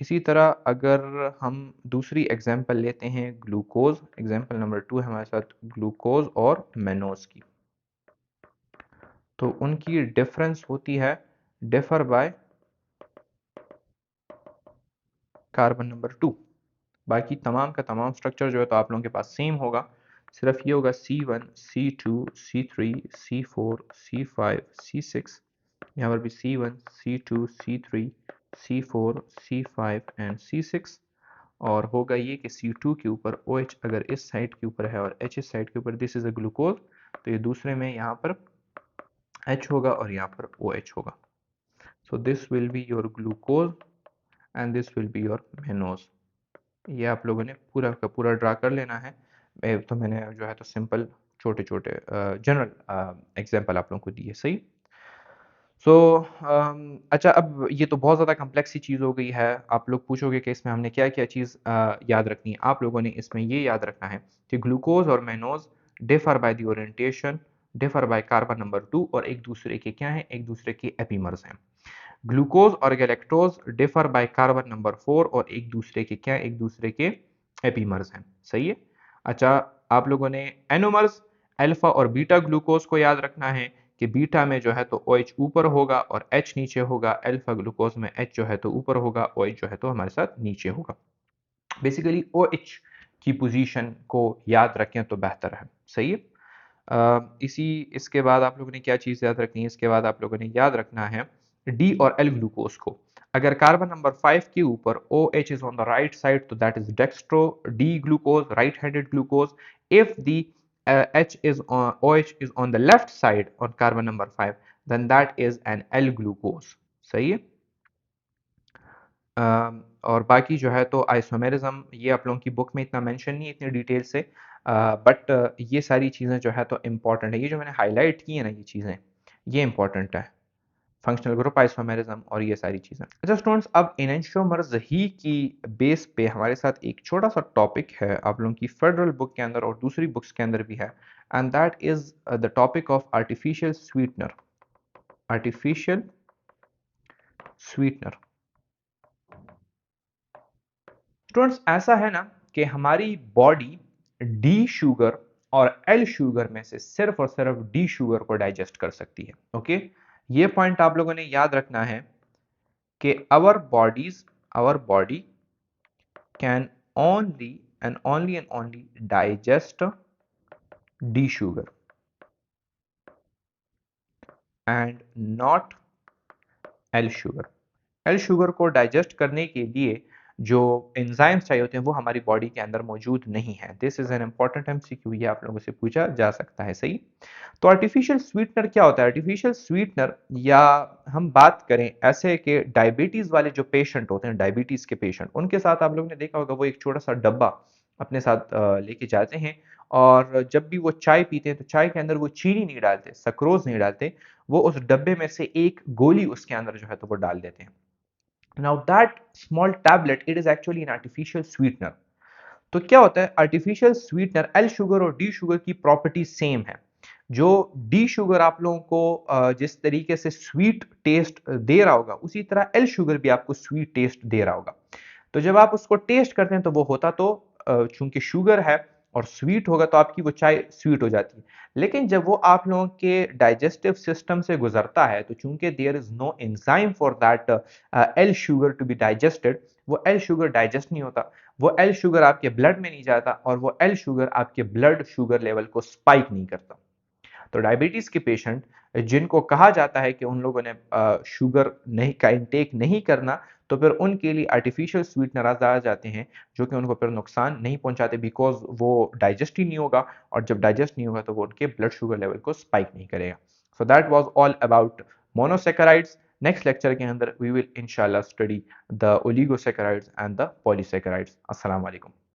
इसी तरह अगर हम दूसरी एग्जाम्पल लेते हैं glucose, example number 2 है हमारे साथ ग्लूकोज और मेनोज की, तो उनकी डिफरेंस होती है डिफर बाय कार्बन नंबर 2। बाकी तमाम का तमाम स्ट्रक्चर जो है तो आप लोगों के पास सेम होगा, सिर्फ ये होगा C1 C2 C3 C4 C5 C6, यहाँ पर भी C1 C2 C3 C4 C5 and C6। और होगा ये कि C2 के ऊपर OH अगर इस साइड के ऊपर है और H इस साइड के ऊपर, दिस इज अ ग्लूकोज, तो ये दूसरे में यहाँ पर H होगा और यहाँ पर OH होगा। So this will be your glucose and this will be your mannose. ये आप लोगों ने पूरा का पूरा ड्रा कर लेना है। तो मैंने जो है तो सिंपल छोटे छोटे जनरल एग्जांपल आप लोगों को दिए, सही। सो अच्छा, अब ये तो बहुत ज़्यादा कम्प्लेक्स सी चीज़ हो गई है। आप लोग पूछोगे कि इसमें हमने क्या क्या चीज़ याद रखनी है। आप लोगों ने इसमें ये याद रखना है कि ग्लूकोज और mannose differ by the orientation, differ by carbon number 2 और एक दूसरे के क्या हैं, एक दूसरे के एपीमर्स हैं। ग्लूकोज और galactose differ by carbon number 4 और एक दूसरे के क्या, एक दूसरे के एपीमर्स हैं, सही है। अच्छा, आप लोगों ने एनोमर्स अल्फा और बीटा ग्लूकोज को याद रखना है कि बीटा में जो है तो OH ऊपर होगा और H नीचे होगा, अल्फा ग्लूकोज में H जो है तो ऊपर होगा, OH जो है तो हमारे साथ नीचे होगा। बेसिकली OH की पोजीशन को याद रखें तो बेहतर है, सही है। इसके बाद आप लोगों ने क्या चीज़ याद रखनी है, इसके बाद आप लोगों ने याद रखना है डी और एल ग्लूकोज को। अगर कार्बन नंबर 5 के ऊपर OH is on the right side तो that is dextro D glucose, right handed glucose. If the OH is on the left side on carbon number 5 then that is an L glucose, सही है। और बाकी जो है तो isomerism ये आप लोगों की बुक में इतना मेंशन नहीं है इतनी डिटेल से, बट ये सारी चीज़ें जो है तो इम्पॉर्टेंट है। ये जो मैंने हाईलाइट की है ना, ये चीज़ें ये इंपॉर्टेंट है, फंक्शनल ग्रुप आइसोमेरिज्म और ये सारी चीज़ें। अच्छा स्टूडेंट्स, अब एनेंटियोमर्स ही की बेस पे हमारे साथ एक छोटा सा टॉपिक है आप लोगों की फेडरल बुक के अंदर और दूसरी बुक्स के अंदर भी है, and that is the topic of artificial sweetener. Artificial sweetener students, ऐसा है ना कि हमारी बॉडी डी शुगर और एल शुगर में से सिर्फ और सिर्फ डी शुगर को डाइजेस्ट कर सकती है। ओके, ये पॉइंट आप लोगों ने याद रखना है कि our body can only and only digest D sugar. And not L sugar. L sugar को डाइजेस्ट करने के लिए जो एंजाइम्स चाहिए होते हैं वो हमारी बॉडी के अंदर मौजूद नहीं है। This is an important MCQ, ये आप लोगों से पूछा जा सकता है। सही। तो आर्टिफिशियल स्वीटनर क्या होता है? आर्टिफिशियल स्वीटनर, या हम बात करें ऐसे कि डायबिटीज वाले जो पेशेंट होते हैं, डायबिटीज के पेशेंट, उनके साथ आप लोगों ने देखा होगा वो एक छोटा सा डब्बा अपने साथ लेके जाते हैं, और जब भी वो चाय पीते हैं तो चाय के अंदर वो चीनी नहीं डालते, सक्रोज नहीं डालते, वो उस डब्बे में से एक गोली उसके अंदर जो है तो वो डाल देते हैं। Now that small tablet, it is actually an artificial sweetener. तो क्या होता है आर्टिफिशियल स्वीटनर? एल शुगर और डी शुगर की प्रॉपर्टी सेम है। जो डी शुगर आप लोगों को जिस तरीके से स्वीट टेस्ट दे रहा होगा, उसी तरह एल शुगर भी आपको स्वीट टेस्ट दे रहा होगा। तो जब आप उसको टेस्ट करते हैं तो वो होता तो चूंकि शुगर है और स्वीट होगा तो आपकी वो चाय स्वीट हो जाती है। लेकिन जब वो आप लोगों के डाइजेस्टिव सिस्टम से गुजरता है तो चूंकि there is no enzyme for that L sugar to be digested, वो एल शुगर डाइजेस्ट नहीं होता, वो एल शुगर आपके ब्लड में नहीं जाता, और वो एल शुगर आपके ब्लड शुगर लेवल को स्पाइक नहीं करता। तो डायबिटीज के पेशेंट जिनको कहा जाता है कि उन लोगों ने शुगर नहीं का इंटेक नहीं करना, तो फिर उनके लिए आर्टिफिशियल स्वीटनर आ जाते हैं जो कि उनको फिर नुकसान नहीं पहुंचाते, बिकॉज वो डाइजेस्ट ही नहीं होगा, और जब डाइजेस्ट नहीं होगा तो वो उनके ब्लड शुगर लेवल को स्पाइक नहीं करेगा। So that was all about monosaccharides. Next lecture के अंदर वी विल इंशाल्लाह study the oligosaccharides and the polysaccharides. अस्सलाम वालेकुम।